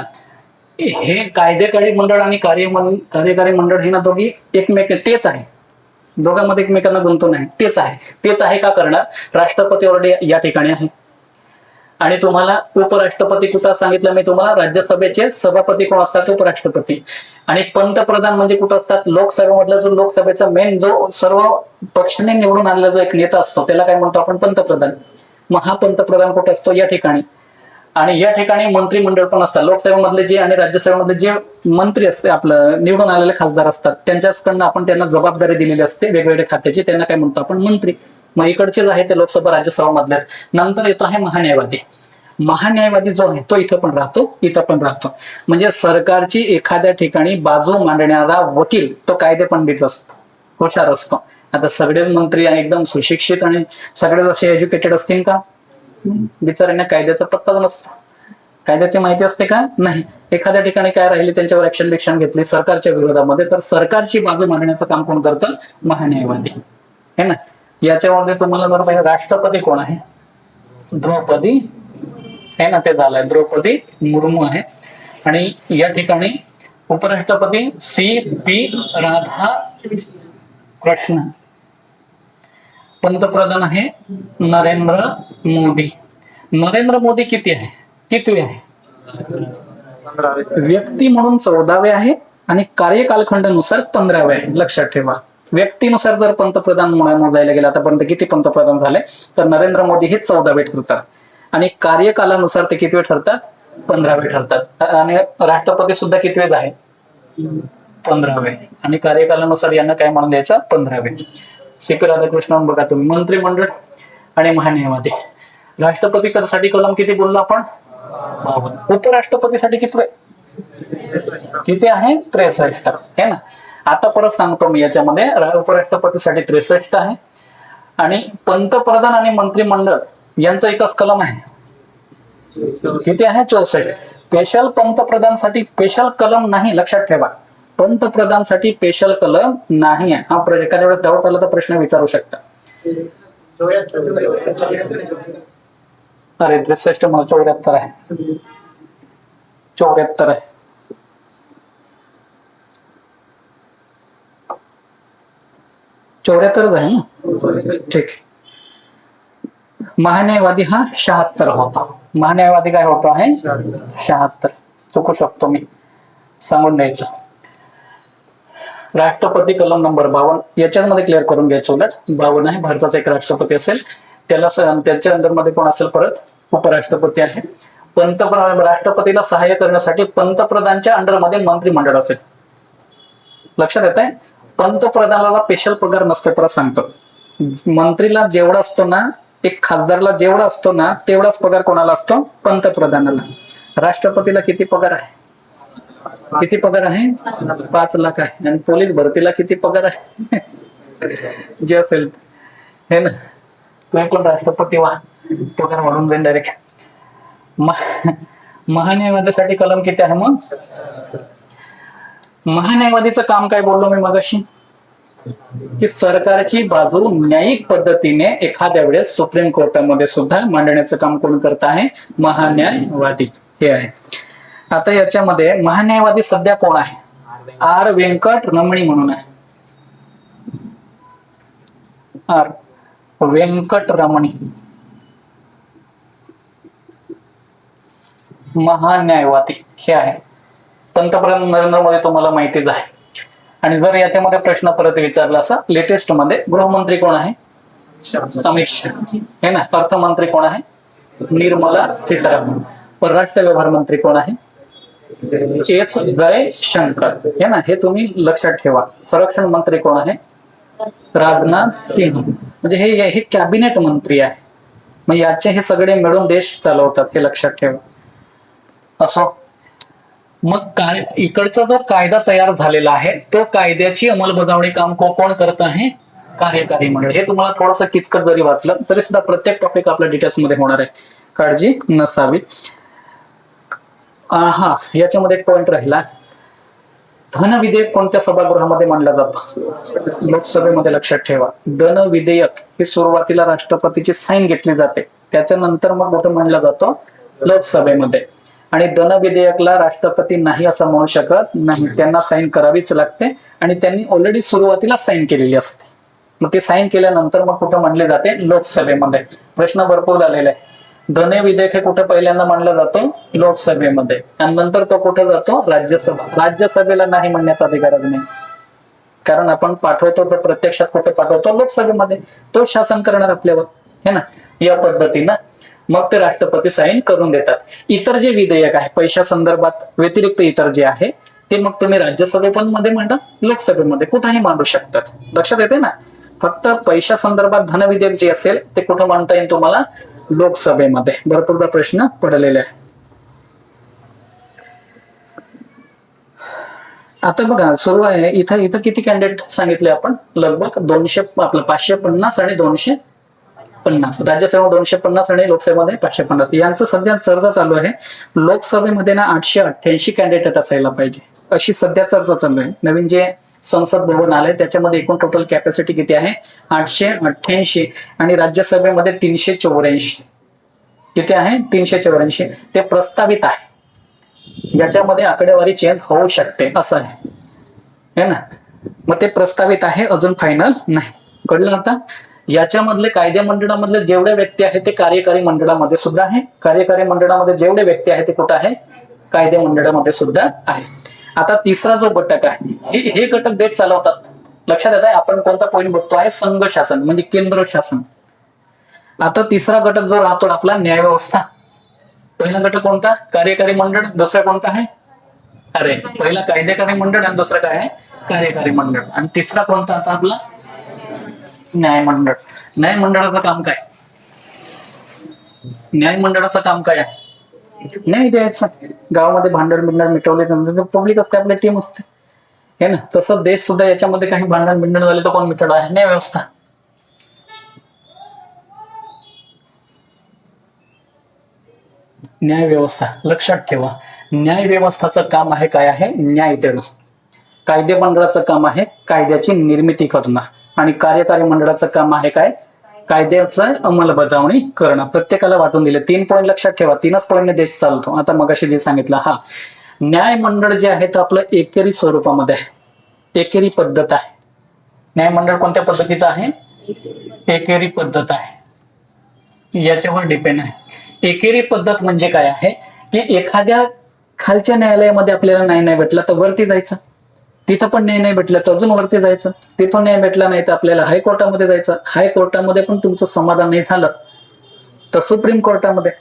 Speaker 1: हे कायदेकारी मंडळ आणि कार्यकारी मंडळ हे ना दोघी एकमेक तेच आहे. दोघांमध्ये एकमेकांना गुंतून आहे, तेच आहे. तेच आहे का करणार, राष्ट्रपती ऑलरेडी या ठिकाणी आहे. आणि तुम्हाला उपराष्ट्रपती कुठं सांगितलं मी तुम्हाला, राज्यसभेचे सभापती कोण असतात, उपराष्ट्रपती. आणि पंतप्रधान म्हणजे कुठं असतात, लोकसभेमधला जो लोकसभेचा मेन जो सर्व पक्षाने निवडून आणलेला जो एक नेता असतो त्याला काय म्हणतो आपण, पंतप्रधान. मग हा पंतप्रधान कुठे असतो, या ठिकाणी. आणि या ठिकाणी मंत्रिमंडळ पण असतात. लोकसभेमधले जे आणि राज्यसभेमधले जे मंत्री असते, आपलं निवडून आलेले खासदार असतात, त्यांच्याकडनं आपण त्यांना जबाबदारी दिलेली असते वेगवेगळ्या खात्याची, त्यांना काय म्हणतो आपण, मंत्री. मग इकडचेच आहे ते लोकसभा राज्यसभा मधलेच. नंतर येतो आहे महान्यायवादी. महान्यायवादी जो आहे तो इथं पण राहतो, इथं पण राहतो. म्हणजे सरकारची एखाद्या ठिकाणी बाजू मांडणारा वकील तो कायदे पंडित असतो, हुशार असतो. आता सगळेच मंत्री एकदम सुशिक्षित आणि सगळेच असे एज्युकेटेड असतील का, बिचाऱ्यांना कायद्याचा पत्ताच नसतो. कायद्याची माहिती असते का, नाही. एखाद्या ठिकाणी काय राहिली, त्यांच्यावर ऍक्शन घेतली सरकारच्या विरोधामध्ये, तर सरकारची बाजू मांडण्याचं काम कोण करतं, महान्यायवादी. है ना. याच्यामध्ये तुम्हाला जर पाहिजे, राष्ट्रपती कोण आहे, द्रौपदी है ना, ते झालंय, द्रौपदी मुर्मू आहे. आणि या ठिकाणी उपराष्ट्रपती CP राधाकृष्ण. पंतप्रधान आहे नरेंद्र मोदी. नरेंद्र मोदी कितवे आहे, व्यक्ती म्हणून 14वे आहे आणि कार्यकालखंडानुसार 15वे आहे. लक्षात ठेवा, व्यक्तीनुसार जर पंतप्रधान मोजायला गेला आतापर्यंत किती पंतप्रधान झाले, तर नरेंद्र मोदी हे 14वे ठरतात. आणि कार्यकालानुसार ते कितवे ठरतात, 15वे ठरतात. आणि राष्ट्रपती सुद्धा कितवेच आहे, 15वे. आणि कार्यकालानुसार यांना काय म्हणून द्यायचं, 15वे. CP राधाकृष्णन. बघा तुम्ही, मंत्रिमंडळ आणि महान्यायवादी. राष्ट्रपतीसाठी कलम किती बोललो आपण, 52. उपराष्ट्रपतीसाठी किती आहे, 63 है ना. आता परत सांगतो मी, याच्यामध्ये उपराष्ट्रपतीसाठी 63 आहे आणि पंतप्रधान आणि मंत्रिमंडळ यांचा एकच कलम आहे, किती आहे, 64. स्पेशल पंतप्रधानसाठी स्पेशल कलम नाही, लक्षात ठेवा. पंतप्रधानसाठी स्पेशल कलम नाही आहे. हा एखाद्या वेळेस डाऊट आला तर प्रश्न विचारू शकता. अरे 63 मला 74 आहे, 74 आहे. चौऱ्याहत्तरच आहे ना, ठीक. महान्यायवादी हा 76 होता. महान्यायवादी काय होतो आहे, 76. चुकू शकतो मी, सांगून द्यायचं. राष्ट्रपती कलम नंबर 52 याच्यामध्ये क्लिअर करून घ्यायचं. उलट 52 आहे, भारताचा एक राष्ट्रपती असेल, त्याला त्याच्या अंडरमध्ये कोण असेल, परत उपराष्ट्रपती आहे. राष्ट्रपतीला सहाय्य करण्यासाठी पंतप्रधानच्या अंडरमध्ये मंत्रिमंडळ असेल. लक्षात येत आहे, पंतप्रधानाला स्पेशल पगार नसतो. परत सांगतो, मंत्रीला जेवढा असतो ना, एक खासदारला जेवढा असतो ना, तेवढाच पगार कोणाला असतो, पंतप्रधानाला. राष्ट्रपतीला किती पगार आहे, किती पगार आहे, 5 लाख आहे. आणि पोलीस भरतीला किती पगार आहे, जे असेल हे ना. तुम्ही पण राष्ट्रपती व्हा, पगार वाढून जाईल डायरेक्ट. महान्यायवादीसाठी कलम किती आहे मग, महान्यायवादीचं काम काय बोललो मी मगाशी, की सरकारची बाजू न्यायिक पद्धतीने एखाद्या वेळेस सुप्रीम कोर्टामध्ये सुद्धा मांडण्याचं काम कोण करत आहे? महान्यायवादी हे आहे. आता याच्यामध्ये महान्यायवादी सध्या कोण आहे? आर व्यंकट रमणी म्हणून आहे. आर व्यंकट रमणी महान्यायवादी हे आहे. पंतप्रधान नरेंद्र मोदी तुम्हाला माहितीच आहे. आणि जर याच्यामध्ये प्रश्न परत विचारला असा लेटेस्ट मध्ये, गृहमंत्री कोण आहे? अमित शहा हे ना. अर्थमंत्री कोण आहे? निर्मला सीतारामन. परराष्ट्र व्यवहार मंत्री कोण आहे? एस जयशंकर हे ना. हे तुम्ही लक्षात ठेवा. संरक्षण मंत्री कोण आहे? राजनाथ सिंह. म्हणजे हे कॅबिनेट मंत्री आहे. मग याचे हे सगळे मिळून देश चालवतात, हे लक्षात ठेवा. असो, मग काय इकडचा जो कायदा तयार झालेला आहे तो कायद्याची अंमलबजावणी काम कोण करत आहे? कार्यकारी मंडळ. हे तुम्हाला थोडंसं किचकट जरी वाचलं तरी सुद्धा प्रत्येक टॉपिक आपल्या डिटेल्स मध्ये होणार आहे, काळजी नसावी. हा, याच्यामध्ये एक पॉइंट राहिला. धन विधेयक कोणत्या सभागृहामध्ये मांडलं जातं? लोकसभेमध्ये. लक्षात ठेवा. धन विधेयक हे सुरुवातीला राष्ट्रपतीची साईन घेतली जाते, त्याच्यानंतर मग कुठं मांडला जातो? लोकसभेमध्ये. आणि धन विधेयकला राष्ट्रपती नाही असं म्हणू शकत नाही, त्यांना साईन करावीच लागते. आणि त्यांनी ऑलरेडी सुरुवातीला साईन केलेली असते. मग ते साईन केल्यानंतर मग कुठं मांडले जाते? लोकसभेमध्ये. प्रश्न भरपूर झालेला आहे. धन विधेयक हे कुठे पहिल्यांदा मांडला जातो? लोकसभेमध्ये. आणि नंतर तो कुठे जातो? राज्यसभा. राज्यसभेला नाही म्हणण्याचा अधिकारच नाही, कारण आपण पाठवतो तर प्रत्यक्षात कुठे पाठवतो? लोकसभेमध्ये. तो शासन करणार आपल्यावर हे ना. या पद्धतीनं मग ते राष्ट्रपती साईन करून देतात. इतर जे विधेयक आहे पैशा संदर्भात व्यतिरिक्त इतर जे आहे ते मग तुम्ही राज्यसभेमध्ये मांडा, लोकसभेमध्ये कुठेही मांडू शकतात. लक्षात येते ना. फक्त पैशा संदर्भात धन विधेयक जे असेल ते कुठं मांडता येईल तुम्हाला? लोकसभेमध्ये. भरपूरदा प्रश्न पडलेले आहे. आता बघा सुरू आहे. इथं किती कॅन्डिडेट सांगितले आपण? लगभग 200, आपलं 550 आणि 250. राज्यसभा 250 आणि लोकसभेमध्ये 550. यांचं सध्या चर्चा चालू आहे. लोकसभेमध्ये ना 888 कॅन्डिडेट असायला पाहिजे, अशी सध्या चर्चा चालू आहे. नवीन जे संसद भवन आलंय त्याच्यामध्ये एकूण टोटल कॅपॅसिटी किती आहे? 888. आणि राज्यसभेमध्ये 384. किती आहे? 384. ते प्रस्तावित आहे, याच्यामध्ये आकडेवारी चेंज होऊ शकते असं आहे है ना. मग ते प्रस्तावित आहे, अजून फायनल नाही. कळलं आता. याच्यामधले कायदे मंडळामधले जेवढे व्यक्ती आहेत ते कार्यकारी मंडळामध्ये सुद्धा आहे. कार्यकारी मंडळामध्ये जेवढे व्यक्ती आहेत ते कुठं आहे? कायदे मंडळामध्ये सुद्धा आहे. आता तिसरा जो घटक आहे, हे घटक देश चालवतात. लक्षात येत आहे आपण कोणता पॉईंट बघतो आहे? संघ शासन म्हणजे केंद्र शासन. आता तिसरा घटक जो राहतो आपला न्यायव्यवस्था. पहिला घटक कोणता? कार्यकारी मंडळ. दुसरा कोणता आहे? अरे पहिला कायदेकारी मंडळ आणि दुसरा काय आहे? कार्यकारी मंडळ. आणि तिसरा कोणता आता आपला? न्याय मंडळ. न्याय मंडळाचं काम काय? न्याय मंडळाचं काम काय आहे? न्याय द्यायचा. गावामध्ये भांडण बिंडण मिटवले तर पब्लिक असते, आपली टीम असते हे ना. तसं देश सुद्धा याच्यामध्ये काही भांडण बिंडण झाले तर कोण मिटवणार आहे? न्याय व्यवस्था. न्याय व्यवस्था लक्षात ठेवा. न्याय व्यवस्थाचं काम आहे काय आहे? न्याय देणं. कायदे मंडळाचं काम आहे कायद्याची निर्मिती करणं. आणि कार्यकारी मंडळाचं काम आहे काय? कायद्याचं अंमलबजावणी करणं. प्रत्येकाला वाटून दिले. 3 पॉईंट लक्षात ठेवा. 3च पॉईंटने देश चालतो. आता मगाशी जे सांगितलं, हा न्याय मंडळ जे आहे ते आपलं एकेरी स्वरूपामध्ये आहे, एकेरी पद्धत आहे. न्याय मंडळ कोणत्या पद्धतीचं आहे? एकेरी पद्धत आहे. याच्यावर डिपेंड आहे. एकेरी पद्धत म्हणजे काय आहे की एखाद्या खालच्या न्यायालयामध्ये आपल्याला न्याय नाही भेटला तर वरती जायचं, तिथं पण न्याय नाही भेटला तर अजून वरती जायचं, तिथून न्याय भेटला नाही तर आपल्याला हायकोर्टामध्ये जायचं, हायकोर्टामध्ये पण तुमचं समाधान नाही झालं तर सुप्रीम कोर्टामध्ये,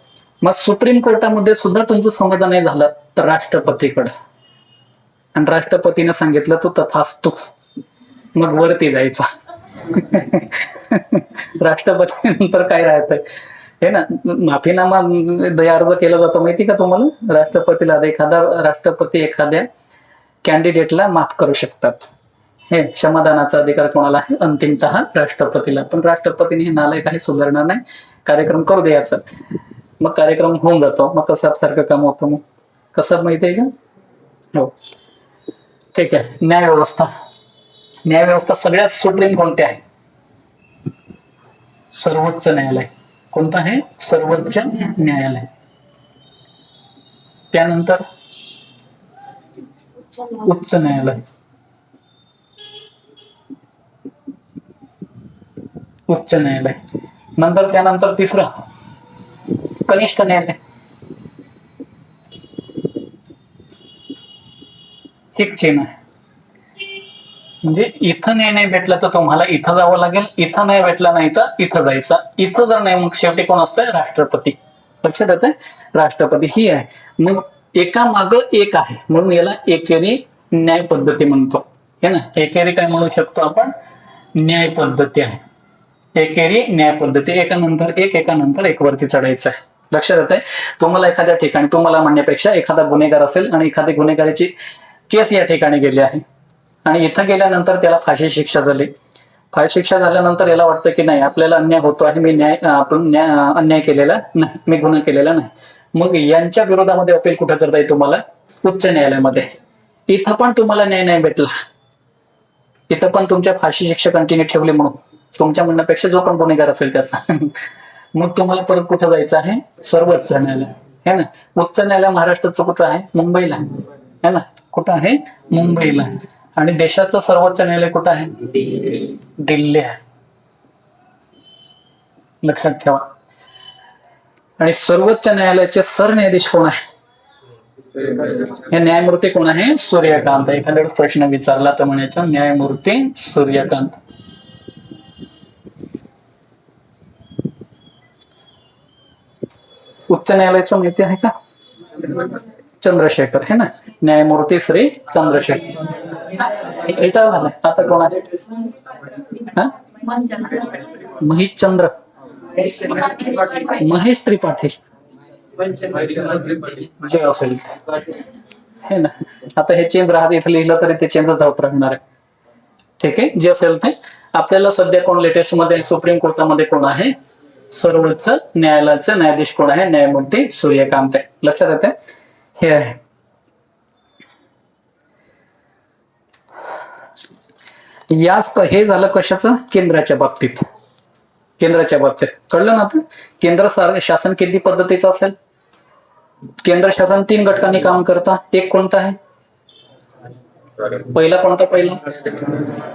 Speaker 1: मग सुप्रीम कोर्टामध्ये सुद्धा तुमचं समाधान नाही झालं तर राष्ट्रपतीकडे, आणि राष्ट्रपतीने सांगितलं तो तथास्तु, मग वरती जायचं. राष्ट्रपती नंतर काय राहतंय हे ना, माफीनामा अर्ज केला जातो माहिती का तुम्हाला? राष्ट्रपतीला एखादा राष्ट्रपती एखाद्या कॅन्डिडेटला माफ करू शकतात. हे क्षमादानाचा अधिकार कोणाला आहे? अंतिमतः राष्ट्रपतीला. पण राष्ट्रपतीने हे नालायक आहे, सुधारणार नाही, कार्यक्रम करू द्यायचा, मग कार्यक्रम होऊन जातो. मग कसं सारखं काम होतं. मग कसं माहिती आहे का? हो ठीक आहे. न्याय व्यवस्था न्याय व्यवस्था सगळ्यात सुप्रीम कोणते आहे? सर्वोच्च न्यायालय. कोणतं आहे? सर्वोच्च न्यायालय. त्यानंतर उच्च न्यायालय. उच्च न्यायालय. नंतर त्यानंतर तिसरं कनिष्ठ न्यायालय. ही चेन आहे. म्हणजे इथं न्याय नाही भेटला तर तुम्हाला इथं जावं लागेल, इथं नाही भेटला नाही तर इथं जायचं, इथं जर नाही मग शेवटी कोण असतंय? राष्ट्रपती. लक्षात येतंय? राष्ट्रपती ही आहे. मग एका माग एक आहे म्हणून याला एकेरी न्याय पद्धती म्हणतो, हे ना. एकेरी काय म्हणू शकतो आपण? न्याय पद्धती आहे. एकेरी न्याय पद्धती, एकानंतर एक एकानंतर एक वरती चढायचं आहे. लक्षात येत आहे? तुम्हाला एखाद्या ठिकाणी, तुम्हाला म्हणण्यापेक्षा एखादा गुन्हेगार असेल आणि एखादी गुन्हेगाराची केस या ठिकाणी गेली आहे आणि इथं गेल्यानंतर त्याला फाशी शिक्षा झाली. फाशी शिक्षा झाल्यानंतर याला वाटतं की नाही, आपल्याला अन्याय होतो आहे, मी अन्याय केलेला नाही, मी गुन्हा केलेला नाही. मग यांच्या विरोधामध्ये अपील कुठे करता येईल तुम्हाला? उच्च न्यायालयामध्ये. इथं पण तुम्हाला न्याय नाही भेटला, इथं पण तुमच्या फाशी शिक्षा कंटिन्यू ठेवली म्हणून तुमच्या म्हणण्यापेक्षा जो पण गुन्हेगार असेल त्याचा मग तुम्हाला परत कुठं जायचं आहे? सर्वोच्च न्यायालय, है ना. उच्च न्यायालय महाराष्ट्राचं कुठं आहे? मुंबईला, है ना. कुठं आहे? मुंबईला. आणि देशाचं सर्वोच्च न्यायालय कुठं आहे? दिल्ली आहे. लक्षात ठेवा. आणि सर्वोच्च न्यायालयाचे सरन्यायाधीश कोण आहे? हे न्यायमूर्ती कोण आहे? सूर्यकांत. एखाद्या प्रश्न विचारला तर म्हणायचं न्यायमूर्ती सूर्यकांत. उच्च न्यायालयाचं माहिती आहे का? चंद्रशेखर, है ना. न्यायमूर्ती श्री चंद्रशेखर. रिटायर झालाय, आता कोण आहे? महेशचंद्र महेश त्रिपाठी जे असेल, हे ना. आता हे चेंज राहत, इथे लिहिलं तरी ते चेंजच होत राहणार आहे. ठीक आहे, जे असेल ते. आपल्याला सध्या कोण लेटेस्ट मध्ये सुप्रीम कोर्टामध्ये कोण आहे? सर्वोच्च न्यायालयाचे न्यायाधीश कोण आहे? न्यायमूर्ती सूर्यकांत आहे. लक्षात येते? हे आहे. हे झालं कशाचं? केंद्राच्या बाबतीत. केंद्राच्या बाबतीत कळलं ना आता? केंद्र शासन किती पद्धतीचं असेल? केंद्र शासन 3 घटकांनी काम करता. एक कोणता आहे? पहिला कोणता? पहिला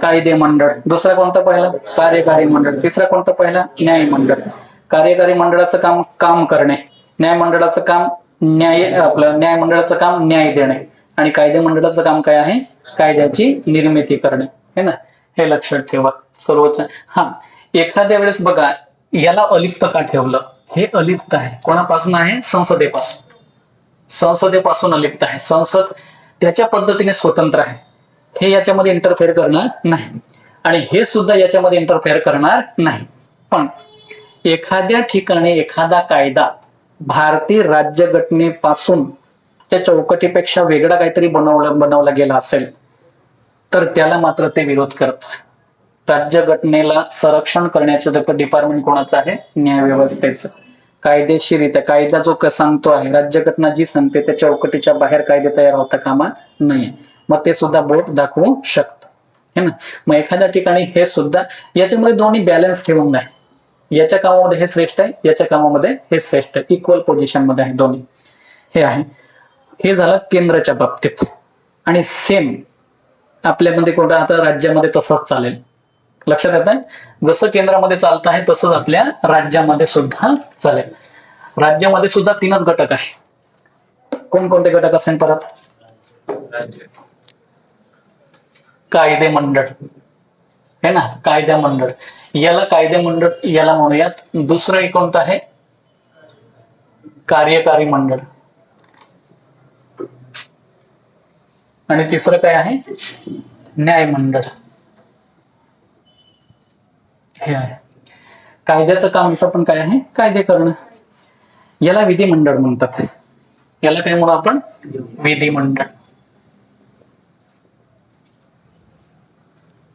Speaker 1: कायदे मंडळ. दुसरा कोणता? पहिला कार्यकारी मंडळ. तिसरा कोणता? पहिला न्याय मंडळ. कार्यकारी मंडळाचं काम करणे, न्याय मंडळाचं काम न्याय मंडळाचं काम न्याय देणे, आणि कायदे मंडळाचं काम काय आहे? कायद्याची निर्मिती करणे, है ना. हे लक्षात ठेवा. सर्वोच्च. एखाद्या वेळेस बघा, याला अलिप्त का ठेवलं? हे अलिप्त आहे. कोणापासून आहे? संसदेपासून. संसदेपासून अलिप्त आहे. संसद त्याच्या पद्धतीने स्वतंत्र आहे, हे याच्यामध्ये इंटरफेअर करणार नाही, आणि हे सुद्धा याच्यामध्ये इंटरफेअर करणार नाही. पण एखाद्या ठिकाणी एखादा कायदा भारतीय राज्यघटनेपासून त्या चौकटीपेक्षा वेगळा काहीतरी बनवला गेला असेल तर त्याला मात्र ते विरोध करतात. राज्यघटनेला संरक्षण करण्याचं डिपार्टमेंट कोणाचं आहे? न्यायव्यवस्थेचं. कायदेशीरित्या कायदा जो सांगतो आहे, राज्यघटना जी सांगते त्या चौकटीच्या बाहेर कायदे तयार होता कामा नये. मग ते सुद्धा बोट दाखवू शकतं, है ना. मग एखाद्या ठिकाणी हे सुद्धा, याच्यामध्ये दोन्ही बॅलन्स ठेवून आहे. याच्या कामामध्ये हे श्रेष्ठ आहे, याच्या कामामध्ये हे श्रेष्ठ आहे. इक्वल पोझिशन मध्ये आहे दोन्ही. हे आहे. हे झालं केंद्राच्या बाबतीत. आणि सेम आपल्यामध्ये कोणतं? आता राज्यामध्ये तसंच चालेल. लक्षात येत आहे? जसं केंद्रामध्ये चालत आहे तसंच आपल्या राज्यामध्ये सुद्धा चालेल. राज्यामध्ये सुद्धा 3च घटक आहे. कोणकोणते घटक असेल परत? कायदे मंडळ, है ना. कायदा मंडळ, याला कायदे मंडळ याला म्हणूयात. दुसरं एक कोणतं आहे? कार्यकारी मंडळ. आणि तिसरं काय आहे? न्याय मंडळ. हे आहे. कायद्याचं काम पण काय आहे? कायदे करणं. याला विधिमंडळ म्हणतात. याला काय म्हणू आपण? विधिमंडळ.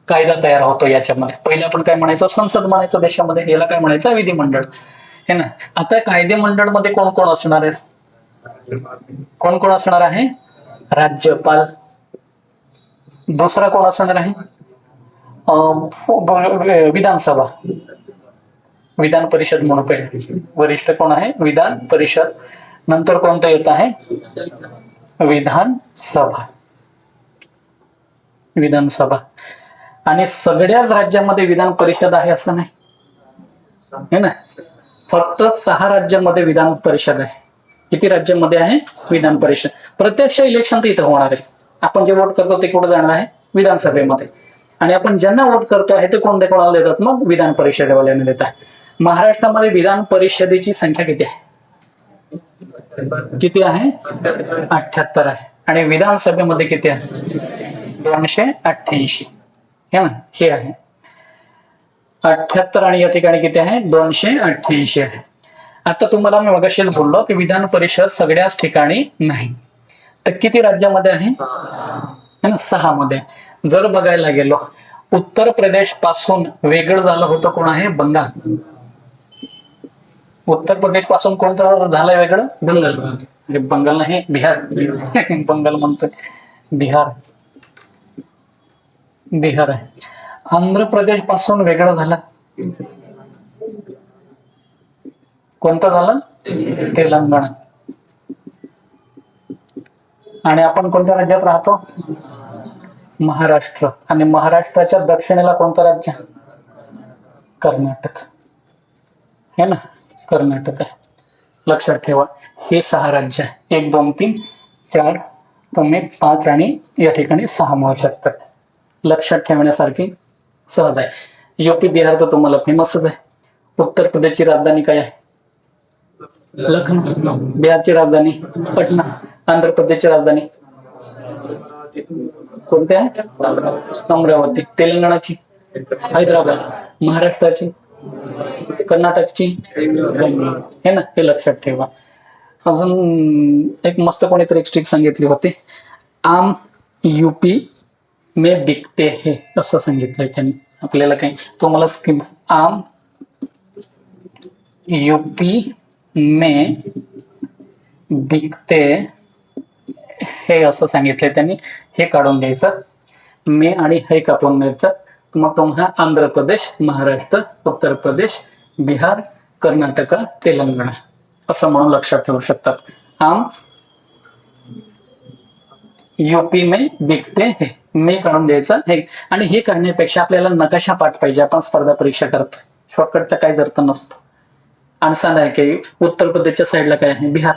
Speaker 1: कायदा तयार होतो याच्यामध्ये. पहिले आपण काय म्हणायचो? संसद म्हणायचो देशामध्ये. याला काय म्हणायचं? विधिमंडळ, हे ना. आता कायदे मंडळ मध्ये कोण कोण असणार आहे? कोण कोण असणार आहे? राज्यपाल. दुसरा कोण असणार आहे? विधानसभा, विधान परिषद म्हणून पहिले वरिष्ठ कोण आहे? विधान परिषद. नंतर कोणतं येत आहे? विधानसभा. विधानसभा. आणि सगळ्याच राज्यामध्ये विधान परिषद आहे असं नाही, है ना. फक्त 6 राज्यांमध्ये विधान परिषद आहे. किती राज्यांमध्ये आहे विधान परिषद? प्रत्यक्ष इलेक्शन तर इथं होणार आहे. आपण जे वोट करतो ते कुठे जाणार आहे? विधानसभेमध्ये. आणि आपण ज्यांना वोट करतो आहे ते कोणाला देतात? मग विधान परिषदेवाल्यांना देतात. महाराष्ट्रामध्ये विधान परिषदेची संख्या किती आहे? किती आहे? 78 आहे. आणि विधानसभेमध्ये किती आहे? 288, हे ना. हे आहे 78 आणि या ठिकाणी किती आहे? 288 आहे. आता तुम्हाला मी मगाशीच बोललो की विधान परिषद सगळ्याच ठिकाणी नाही, तर किती राज्यामध्ये आहे? 6 मध्ये. जर बघायला गेलो, उत्तर प्रदेश पासून वेगळं झालं होतं कोण आहे? बंगाल. उत्तर प्रदेश पासून कोणतं झालंय वेगळं? बंगाल. बंगाल नाही, बिहार. बंगाल म्हणतोय, बिहार. बिहार आहे. आंध्र प्रदेश पासून वेगळं झालं कोणतं झालं? तेलंगणा. आणि आपण कोणत्या राज्यात राहतो? महाराष्ट्र. आणि महाराष्ट्राच्या दक्षिणेला कोणतं राज्य? कर्नाटक, हे ना. कर्नाटक आहे. लक्षात ठेवा, हे 6 राज्य आहे. 1 2 3 4 तुम्ही 5 आणि या ठिकाणी 6 म्हणू शकतात. लक्षात ठेवण्यासारखी सहज आहे. यूपी बिहार तर तुम्हाला फेमसच आहे. उत्तर प्रदेशची राजधानी काय आहे? लखनौ. बिहारची राजधानी पटना. आंध्र प्रदेशची राजधानी कोणती आहे? अमरावती. तेलंगणाची हैदराबाद. महाराष्ट्राची, कर्नाटकची, हे ना. हे लक्षात ठेवा. अजून एक मस्त कोणीतरी एक स्ट्रिक सांगितली होती, आम यूपी में बिकते हे, असं सांगितलंय त्यांनी आपल्याला. काही तुम्हाला स्कीम, आम यूपी में बिकते हे असं सांगितलंय त्यांनी. हे काढून घ्यायचं, मे आणि हे कापून घ्यायचं. मग तुम्हाला आंध्र प्रदेश, महाराष्ट्र, उत्तर प्रदेश, बिहार, कर्नाटक, तेलंगणा असं म्हणून लक्षात ठेवू शकतात. आम यूपी में बिकते हे, मे काढून द्यायचं हे. आणि हे करण्यापेक्षा आपल्याला नकाशा पाठ पाहिजे. आपण स्पर्धा परीक्षा करतो, शॉर्टकटचा काही अर्थ नसतो. आणि सांगा की उत्तर प्रदेशच्या साईडला काय आहे? बिहार.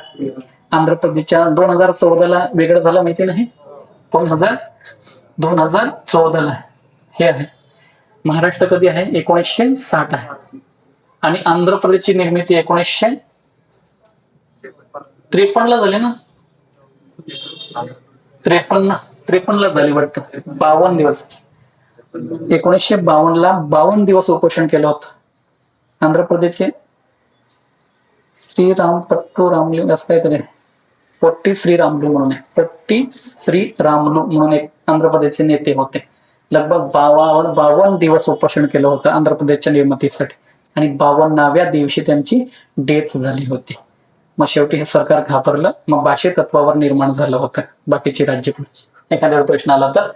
Speaker 1: आंध्र प्रदेशच्या 2014ला वेगळं झालं, माहिती नाही? 2014ला हे आहे. महाराष्ट्र कधी आहे? 1960 आहे. आणि आंध्र प्रदेशची निर्मिती 1953 ला झाली ना. 53 ला झाली वाटतं. 52 दिवस. 1952 ला 52 दिवस उपोषण केलं होतं आंध्र प्रदेशचे. श्रीराम पट्टू रामलिंग असं काहीतरी, पोट्टी श्रीरामलू म्हणून आहे. पोट्टी श्रीरामलू म्हणून एक आंध्र प्रदेशचे नेते होते. लगभग 52 दिवस उपोषण केलं होतं आंध्र प्रदेशच्या निर्मितीसाठी. आणि 52व्या दिवशी त्यांची डेथ झाली होती. मग शेवटी हे सरकार घाबरलं. मग भाषे तत्वावर निर्माण झालं होतं बाकीची राज्य. एखाद्या प्रश्न आला तर,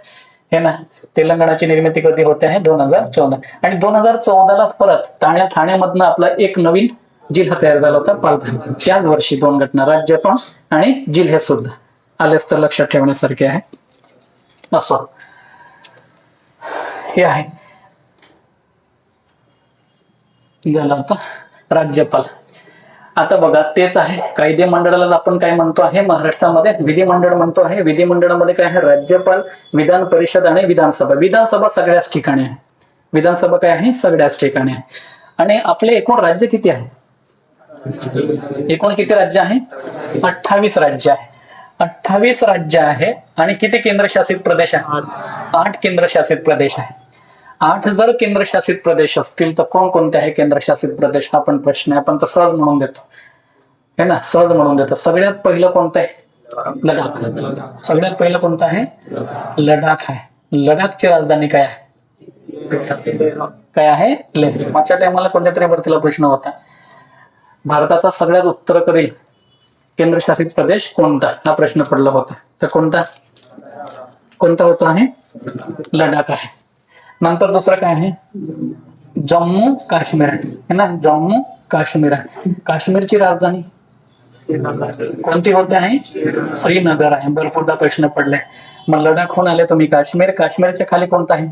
Speaker 1: हे ना. तेलंगणाची निर्मिती कधी होते आहे? 2014. आणि 2014लाच परत ठाण्यामधनं आपला एक नवीन जिल्हा तयार झाला होता, पालघर. त्याच वर्षी 2 घटना, राज्य पण आणि जिल्हे सुद्धा आलेच तर लक्षात ठेवण्यासारखे आहे. असं हे आहे. झालं आता राज्यपाल. आता बघा, तेच आहे. कायदे मंडळाला आपण काय म्हणतो आहे महाराष्ट्रामध्ये? विधिमंडळ म्हणतो आहे. विधिमंडळामध्ये काय आहे? राज्यपाल, विधान परिषद आणि विधानसभा. विधानसभा सगळ्याच ठिकाणी आहे. विधानसभा काय आहे? सगळ्याच ठिकाणी आहे. आणि आपले एकूण राज्य किती आहे? एकूण किती राज्य आहे? 28 राज्य आहे. 28 राज्य आहे. आणि किती केंद्रशासित प्रदेश आहे? 8 केंद्रशासित प्रदेश आहे. 8 जर केंद्रशासित प्रदेश असतील तर कोणकोणते आहे केंद्रशासित प्रदेश? हा पण प्रश्न आहे. आपण तर सहज म्हणून देतो, है ना. सहज म्हणून देतो. सगळ्यात पहिलं कोणतं आहे? लडाख. सगळ्यात पहिलं कोणतं आहे? लडाख आहे. लडाखची राजधानी काय आहे? काय आहे? लेह. मागच्या टायमाला कोणत्या तरी भरतीला प्रश्न होता, भारताचा सगळ्यात उत्तरेकडील केंद्रशासित प्रदेश कोणता, हा प्रश्न पडला होता. तर कोणता होता आहे? लडाख आहे. नंतर दुसरं काय आहे, जम्मू काश्मीर आहे ना, जम्मू काश्मीर आहे. काश्मीरची राजधानी कोणती होते आहे, श्रीनगर आहे. भरपूरदा प्रश्न पडले. मग लडाखहून आले तुम्ही काश्मीर, काश्मीरच्या खाली कोणता आहे,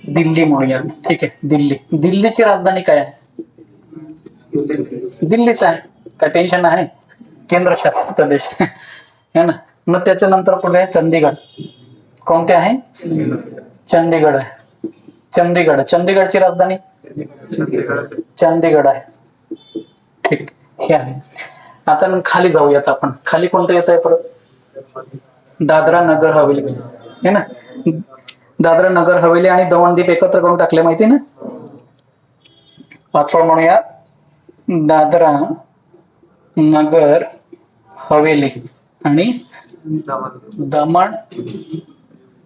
Speaker 1: दिल्ली म्हणूयात. ठीक आहे, दिल्ली. दिल्लीची राजधानी काय आहे, दिल्लीच आहे. काय टेन्शन आहे, केंद्रशासित प्रदेश है ना. मग त्याच्यानंतर पुढे आहे चंदीगड. कोणते आहे, चंदीगड आहे. चंदीगड, चंदीगडची राजधानी चंदीगड आहे. ठीक, हे आहे. आता खाली जाऊयात आपण. खाली कोणतं येत आहे परत, दादरा नगर हवेली है ना. दादरा नगर हवेली आणि दमणदीप एकत्र करून टाकले माहिती ना. पाचवा म्हणूया दादरा नगर हवेली आणि दमण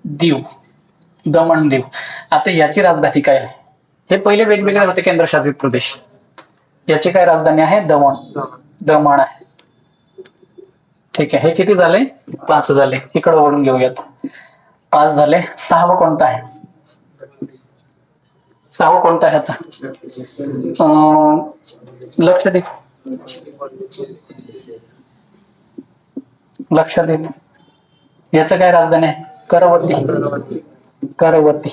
Speaker 1: दीव. दमण दीव. आता याची राजधानी काय आहे, हे पहिले वेगवेगळे होते केंद्रशासित प्रदेश. याची काय राजधानी आहे, दमण. दमण आहे. ठीक आहे, हे किती झाले, 5 झाले. इकडे वळून घेऊयात. 5 झाले. 6वं कोणतं आहे, 6वं कोणतं आहे आता, लक्षद्वीप. लक्षद्वीप. याचं काय राजधानी आहे, करवती. करवती.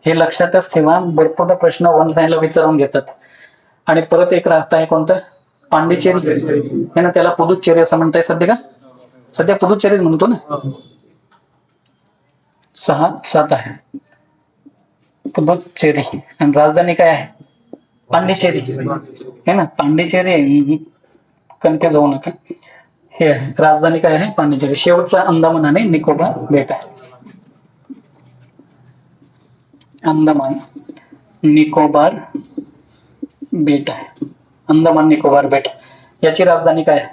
Speaker 1: हे लक्षातच ठेवा. भरपूरदा प्रश्न ऑनलाईनला विचारून घेतात. आणि परत एक राहत आहे कोणतं, पांडिचेरी है ना. त्याला पुदुच्चेरी असं म्हणताय सध्या का, सध्या पुदुच्चेरी म्हणतो ना. 6, 7 आहे पुदुच्चेरी. आणि राजधानी काय आहे, पांडिचेरी है ना. पांडिचेरी, कणके जाऊ नका. हे आहे राजधानी काय आहे, पांडिचेरी. शेवटचा अंदमान आणि निकोबार बेट आहे. अंदमान निकोबार बेट आहे. अंदमान निकोबार बेट. याची राजधानी काय आहे,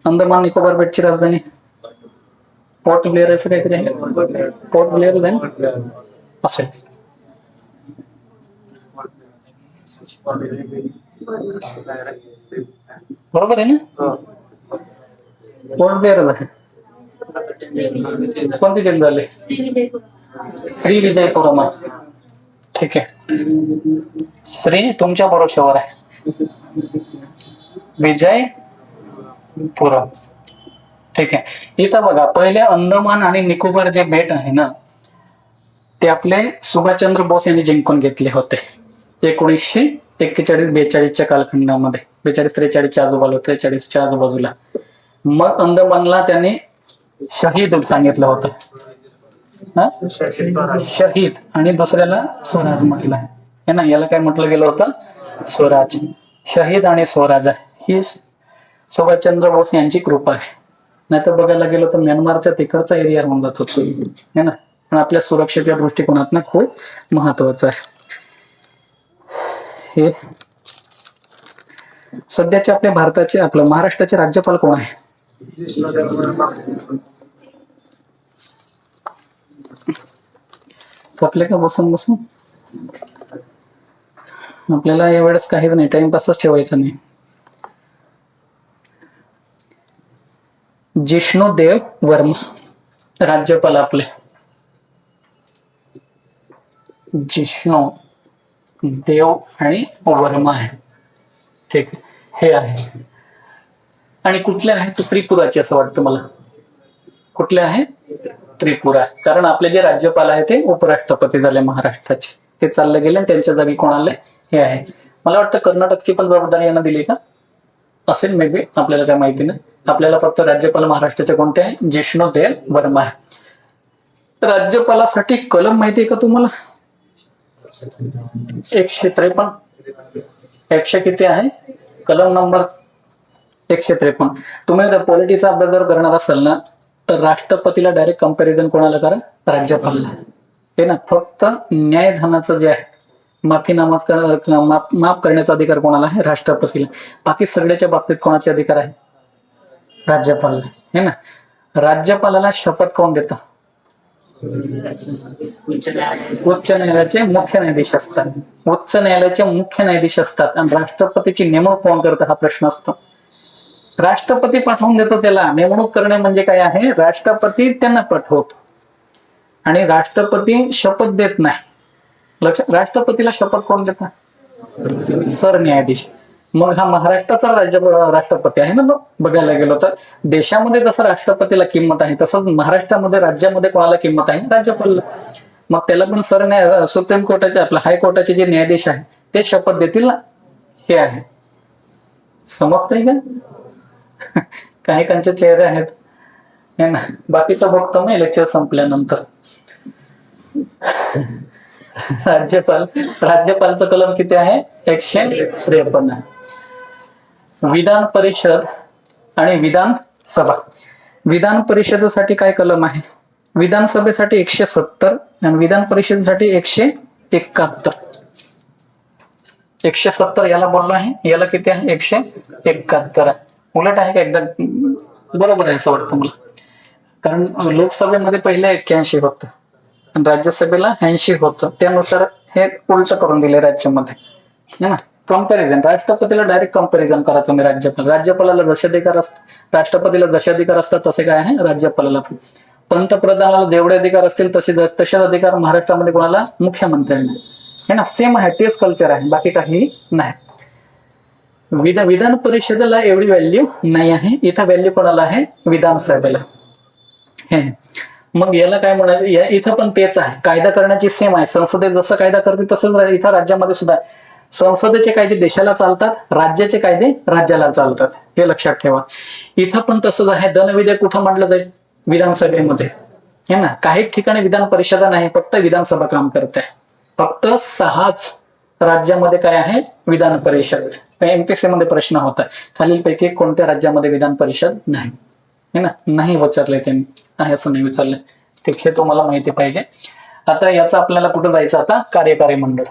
Speaker 1: अंदमान निकोबार बेटची राजधानी पोर्ट ब्लेअर असं काहीतरी आहे. पोर्ट ब्लेअर आहे असेल. बरोबर आहे ना, पोर्ट ब्लेअर आहे. कोणती जेल झाले, श्री विजयपुरम. ठीक आहे, श्री तुमच्या भरोश्यावर आहे, विजयपुरम. ठीक आहे. इथं बघा, पहिले अंदमान आणि निकोबार जे बेट आहे ना, ते आपले सुभाषचंद्र बोस यांनी जिंकून घेतले होते 1941-42च्या कालखंडामध्ये. 42-43च्या आजूबाजूला, 43च्या आजूबाजूला. मग अंदमानला त्यांनी शहीद सांगितलं होतं, शहीद. आणि दुसऱ्याला स्वराज म्हटलं आहे ना. याला काय म्हटलं गेलं होतं, स्वराज. शहीद आणि स्वराज ही सुभाषचंद्र बोस यांची कृपा आहे. नाहीतर बघायला गेलो तर म्यानमारच्या तिकडचा एरिया होऊन जात होतो है ना. पण आपल्या सुरक्षेच्या दृष्टिकोनातून खूप महत्वाचं आहे हे. सध्याचे आपल्या भारताचे, आपलं महाराष्ट्राचे राज्यपाल कोण आहे, आपले का बसून बसून आपल्याला यावेळेस काहीच नाही, टाइमपासच ठेवायचा नाही. जिष्णुदेव वर्मा राज्यपाल आपले, जिष्णू देव आणि वर्मा आहे. ठीक, हे आहे. आणि कुठले आहे, तो त्रिपुराचे असं वाटतं मला. कुठले आहे, त्रिपुरा. कारण आपले जे राज्यपाल आहे ते उपराष्ट्रपती झाले महाराष्ट्राचे, ते चालले गेले. त्यांच्या जागी कोण आले, हे आहे. मला वाटतं कर्नाटकची पण जबाबदारी यांना दिली का असेल, मे बी, आपल्याला काय माहिती नाही. आपल्याला फक्त राज्यपाल महाराष्ट्राचे कोणते आहे, जिष्णुदेव वर्मा आहे. राज्यपालासाठी कलम माहिती आहे का तुम्हाला, 153. 100 किती आहे, कलम नंबर 153. तुम्ही पॉलिटीचा अभ्यास जर करणार असाल ना, तर राष्ट्रपतीला डायरेक्ट कंपॅरिझन कोणाला करा, राज्यपालला. हे ना. फक्त न्यायधनाचं जे आहे, माफीनामा माफ करण्याचा अधिकार कोणाला आहे, राष्ट्रपतीला. बाकी सगळ्याच्या बाबतीत कोणाचे अधिकार आहे, राज्यपालला. हे ना. राज्यपालाला शपथ कोण देतं, उच्च न्यायालयाचे मुख्य न्यायाधीश असतात. उच्च न्यायालयाचे मुख्य न्यायाधीश असतात. आणि राष्ट्रपतीची नेमणूक कोण करतं हा प्रश्न असतो. राष्ट्रपती पाठवून देतो त्याला. नेमणूक करणे म्हणजे काय आहे, राष्ट्रपती त्यांना पाठवतो. आणि राष्ट्रपती शपथ देत नाही. लक्षात, राष्ट्रपतीला शपथ कोण देतात? सरन्यायाधीश. मग हा महाराष्ट्राचा राष्ट्रपती आहे ना तो, बघायला गेलो तर देशामध्ये जसं राष्ट्रपतीला किंमत आहे तसंच महाराष्ट्रामध्ये राज्यामध्ये कोणाला किंमत आहे? राज्यपालाला. मग त्याला पण सुप्रीम कोर्टाचे आपल्या हायकोर्टाचे जे न्यायाधीश आहे ते शपथ देतील ना, हे आहे. समजतंय का? काही कांचे चेहरे आहेत हे ना, बाकीचं बघतो मी लेक्चर संपल्यानंतर. राज्यपालचं कलम किती आहे? 153. विधान परिषद आणि विधानसभा. विधान परिषदेसाठी काय कलम आहे? विधानसभेसाठी 170 आणि विधान परिषदेसाठी 171. 170 याला बोललो आहे, याला किती आहे? 171. उलट आहे का? एकदा बरोबर आहे असं वाटतं मला, कारण लोकसभेमध्ये पहिले 81 होतं आणि राज्यसभेला 80 होतं. त्यानुसार हे उलट करून दिले राज्यामध्ये, है ना. कंपॅरिझन, राष्ट्रपतीला डायरेक्ट कंपॅरिझन करा तुम्ही. राज्यपालाला जसे अधिकार असतात, राष्ट्रपतीला जसे अधिकार असतात तसे काय आहे राज्यपालाला पण. पंतप्रधानाला जेवढे अधिकार असतील तसेच अधिकार महाराष्ट्रामध्ये कोणाला? मुख्यमंत्र्यांना, है ना. सेम आहे, तेच कल्चर आहे, बाकी काही नाही. विधान परिषदेला एवढी व्हॅल्यू नाही आहे, इथं व्हॅल्यू कोणाला आहे? विधानसभेला. मग याला काय म्हणायचं? इथं पण तेच आहे, कायदा करण्याची सेम आहे. संसदेत जसं कायदा करते तसंच इथं राज्यामध्ये सुद्धा. संसदेचे कायदे देशाला चालतात, राज्याचे कायदे राज्याला चालतात, हे लक्षात ठेवा. इथं पण तसंच आहे. धनविधेयक कुठं मांडलं जाईल? विधानसभेमध्ये, हे ना. काही ठिकाणी विधान परिषदा नाही, फक्त विधानसभा काम करते. फक्त 6च राज्यामध्ये काय आहे? विधान परिषद. एमपीएससी मध्ये प्रश्न होता, खालीलपैकी कोणत्या राज्यामध्ये विधान परिषद नाही? है ना, नाही विचारले त्यांनी, आहे असं नाही विचारले. ठीक, हे तुम्हाला माहिती पाहिजे. आता याचा आपल्याला कुठं जायचं? आता कार्यकारी मंडळ.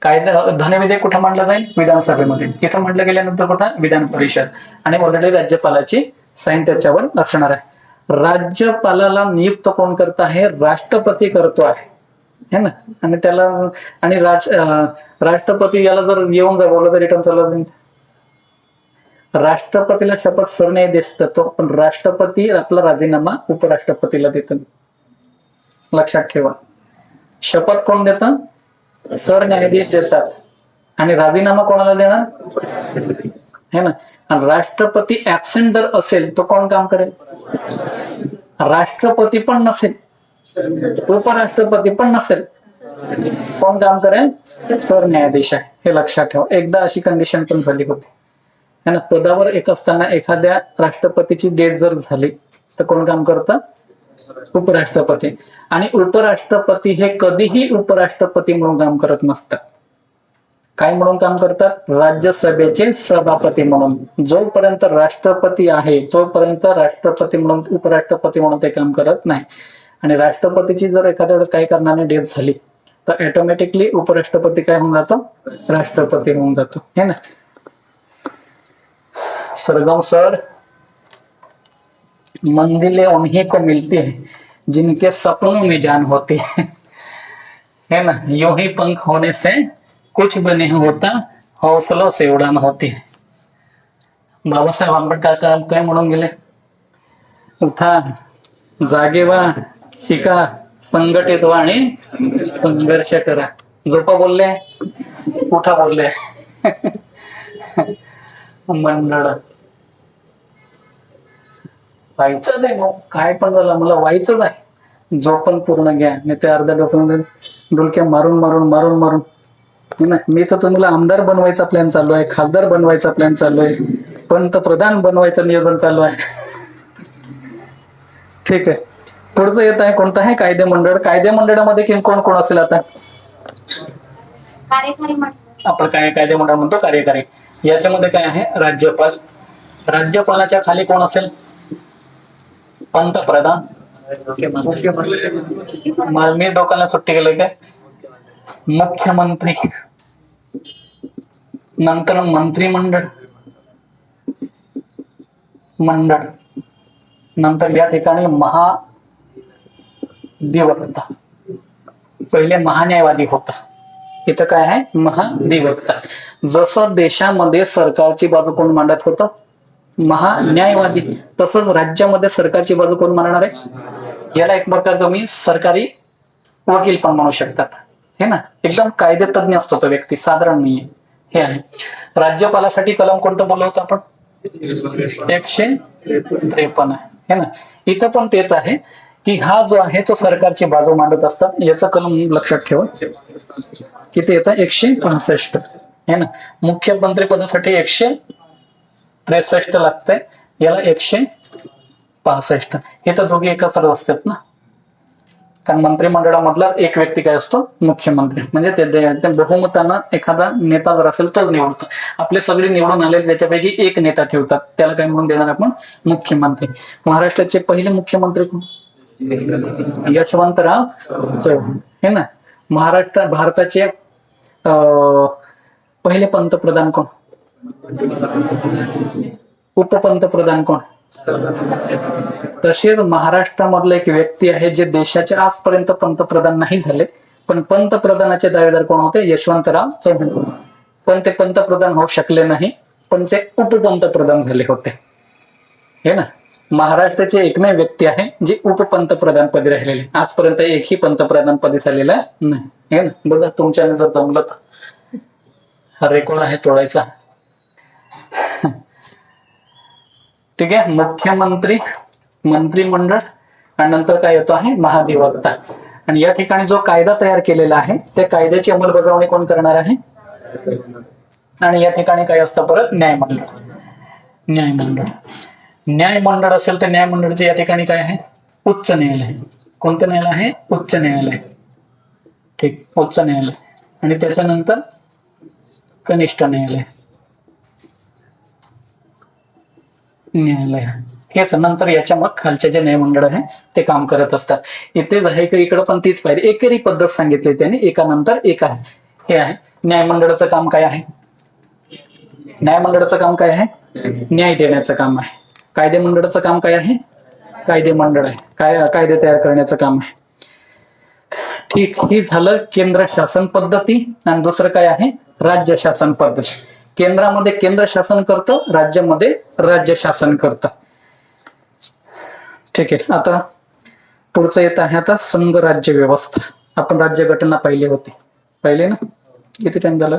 Speaker 1: कायदा धनविधेयक कुठं मांडलं जाईल? विधानसभेमध्ये. तिथं म्हटलं गेल्यानंतर कुठं? विधान परिषद. आणि ऑलरेडी राज्यपालाची साईन त्याच्यावर असणार आहे. राज्यपालाला नियुक्त कोण करत आहे? राष्ट्रपती करतो आहे, है ना. आणि त्याला आणि राष्ट्रपती याला जर येऊन जर बोललं तर रिटर्न चालू जाईल. राष्ट्रपतीला शपथ सरन्यायाधीश देतो, पण राष्ट्रपती आपला राजीनामा उपराष्ट्रपतीला देतो. लक्षात ठेवा, शपथ कोण देतं? सरन्यायाधीश देतात. आणि राजीनामा कोणाला देणार? है ना. आणि राष्ट्रपती ऍबसेंट जर असेल तर कोण काम करेल? राष्ट्रपती पण नसेल, उपराष्ट्रपती पण नसेल, कोण काम करेल? सरन्यायाधीश आहे, हे लक्षात ठेवा. एकदा अशी कंडिशन पण झाली होती, है ना. पदावर एक असताना एखाद्या राष्ट्रपतीची डेथ जर झाली तर कोण काम करतं? उपराष्ट्रपती. आणि उपराष्ट्रपती हे कधीही उपराष्ट्रपती म्हणून काम करत नसतात. काय म्हणून काम करतात? राज्यसभेचे सभापती म्हणून. जोपर्यंत राष्ट्रपती आहे तोपर्यंत राष्ट्रपती म्हणून, उपराष्ट्रपती म्हणून ते काम करत नाही. आणि राष्ट्रपतीची जर एखाद्या वेळेस काही कारणाने डेथ झाली तर ऑटोमॅटिकली उपराष्ट्रपती काय होऊन जातो? राष्ट्रपती होऊन जातो, है ना. सरगम सर, मंजिलें उन्हीं को मिलती है जिनके सपनों में जान होती है ना. यूं ही पंख होने से कुछ भी नहीं होता, हौसलों से उड़ान होती है. बाबासाहेब आंबेडकर काय म्हणून गेले? उठा, जागे व्हा, शिका, संघटित व्हा आणि संघर्ष करा. झोपा बोलले, उठा बोलले. मंडळ व्हायचंच आहे, मग काय पण झालं मला व्हायचंच आहे. जो पण पूर्ण घ्या, नाही ते अर्ध्या डोक्या मारून मारून मारून मारून ना. मी तर तुम्हाला आमदार बनवायचा प्लॅन चालू आहे, खासदार बनवायचा प्लॅन चालू आहे, पंतप्रधान बनवायचं नियोजन चालू आहे. ठीक आहे, पुढचं येत आहे कोणतं आहे? कायदे मंडळ. कायदे मंडळामध्ये कोण कोण असेल? आता आपण काय कायदे मंडळ म्हणतो? कार्यकारी. याच्यामध्ये काय आहे? राज्यपाल. राज्यपालाच्या खाली कोण असेल? पंतप्रधान. मी डोक्याला सुट्टी केलंय काय? मुख्यमंत्री, नंतर मंत्रिमंडळ, नंतर या ठिकाणी महाधिवक्ता. पहिले महान्यायवादी होता, इथं काय आहे? महाधिवक्ता. जसं देशामध्ये सरकारची बाजू कोण मांडत होतं? महान्यायवादी. तसंच राज्यामध्ये सरकारची बाजू कोण मांडणार आहे? याला एक प्रकार तुम्ही सरकारी वकील पण म्हणू शकतात, हे ना. एकदम कायदे तज्ञ असतो तो व्यक्ती, साधारण नाहीये. हे आहे. राज्यपालासाठी कलम कोणतं बोललो होतं आपण? 153 आहे ना. इथं पण तेच आहे की हा जो आहे तो सरकारची बाजू मांडत असतात. याचा कलम लक्षात ठेवा, किती येतं? 165 आहे ना. मुख्यमंत्री पदासाठी 163 लागतंय, याला 165. हे तर दोघे एकत्र असतात ना, कारण मंत्रिमंडळामधला एक व्यक्ती काय असतो? मुख्यमंत्री. म्हणजे ते बहुमतानं एखादा नेता जर असेल तोच निवडतो. आपले सगळे निवडून आले त्याच्यापैकी एक नेता ठेवतात, त्याला काय म्हणून देणार आपण? मुख्यमंत्री. महाराष्ट्राचे पहिले मुख्यमंत्री कोण? यशवंतराव चव्हाण, हे ना. भारताचे पहिले पंतप्रधान कोण? उपपंतप्रधान कोण? तसेच महाराष्ट्रामधलं एक व्यक्ती आहे जे देशाचे आजपर्यंत पंतप्रधान नाही झाले, पण पंतप्रधानाचे दावेदार कोण होते? यशवंतराव चव्हाण. पण ते पंतप्रधान होऊ शकले नाही, पण ते उपपंतप्रधान झाले होते, हे ना. महाराष्ट्राचे एकमेव व्यक्ती आहे जे उपपंतप्रधान पदी राहिलेले. आजपर्यंत एकही पंतप्रधान पदी झालेला नाही, हे ना. बघा, तुमच्याने जर जमलं तर हा रेकॉर्ड आहे तोडायचा. ठीक आहे. मुख्यमंत्री, मंत्रिमंडळ, आणि नंतर काय येतो आहे? महाधिवक्ता. आणि या ठिकाणी जो कायदा तयार केलेला आहे त्या कायद्याची अंमलबजावणी कोण करणार आहे? आणि या ठिकाणी काय असतं परत? न्यायमंडळ. न्यायमंडळ. न्यायमंडळ असेल तर न्यायमंडळचे या ठिकाणी काय आहे? उच्च न्यायालय. कोणतं न्यायालय आहे? उच्च न्यायालय. ठीक, उच्च न्यायालय. आणि त्याच्यानंतर कनिष्ठ न्यायालय. न्यायालय हेच. नंतर याच्या मग खालच्या जे न्यायमंडळ आहे ते काम करत असतात. इथेच आहे की इकडे पण तीच पाहिजे, एकेरी पद्धत सांगितली त्याने, एकानंतर एक आहे. हे आहे न्यायमंडळाचं काम. काय आहे न्यायमंडळाचं काम? काय आहे? न्याय देण्याचं काम आहे. कायदेमंडळाचं काम काय आहे? कायदेमंडळ आहे, कायदे तयार करण्याचं काम आहे. ठीक, हे झालं केंद्र शासन पद्धती. आणि दुसरं काय आहे? राज्य शासन पद्धती. केंद्रामध्ये केंद्र शासन करतं, राज्यामध्ये राज्य शासन करतं. ठीक आहे. आता पुढचं येत आहे आता संघ राज्य व्यवस्था. आपण राज्यघटना पाहिली होती, पाहिले ना? किती टाइम झाला?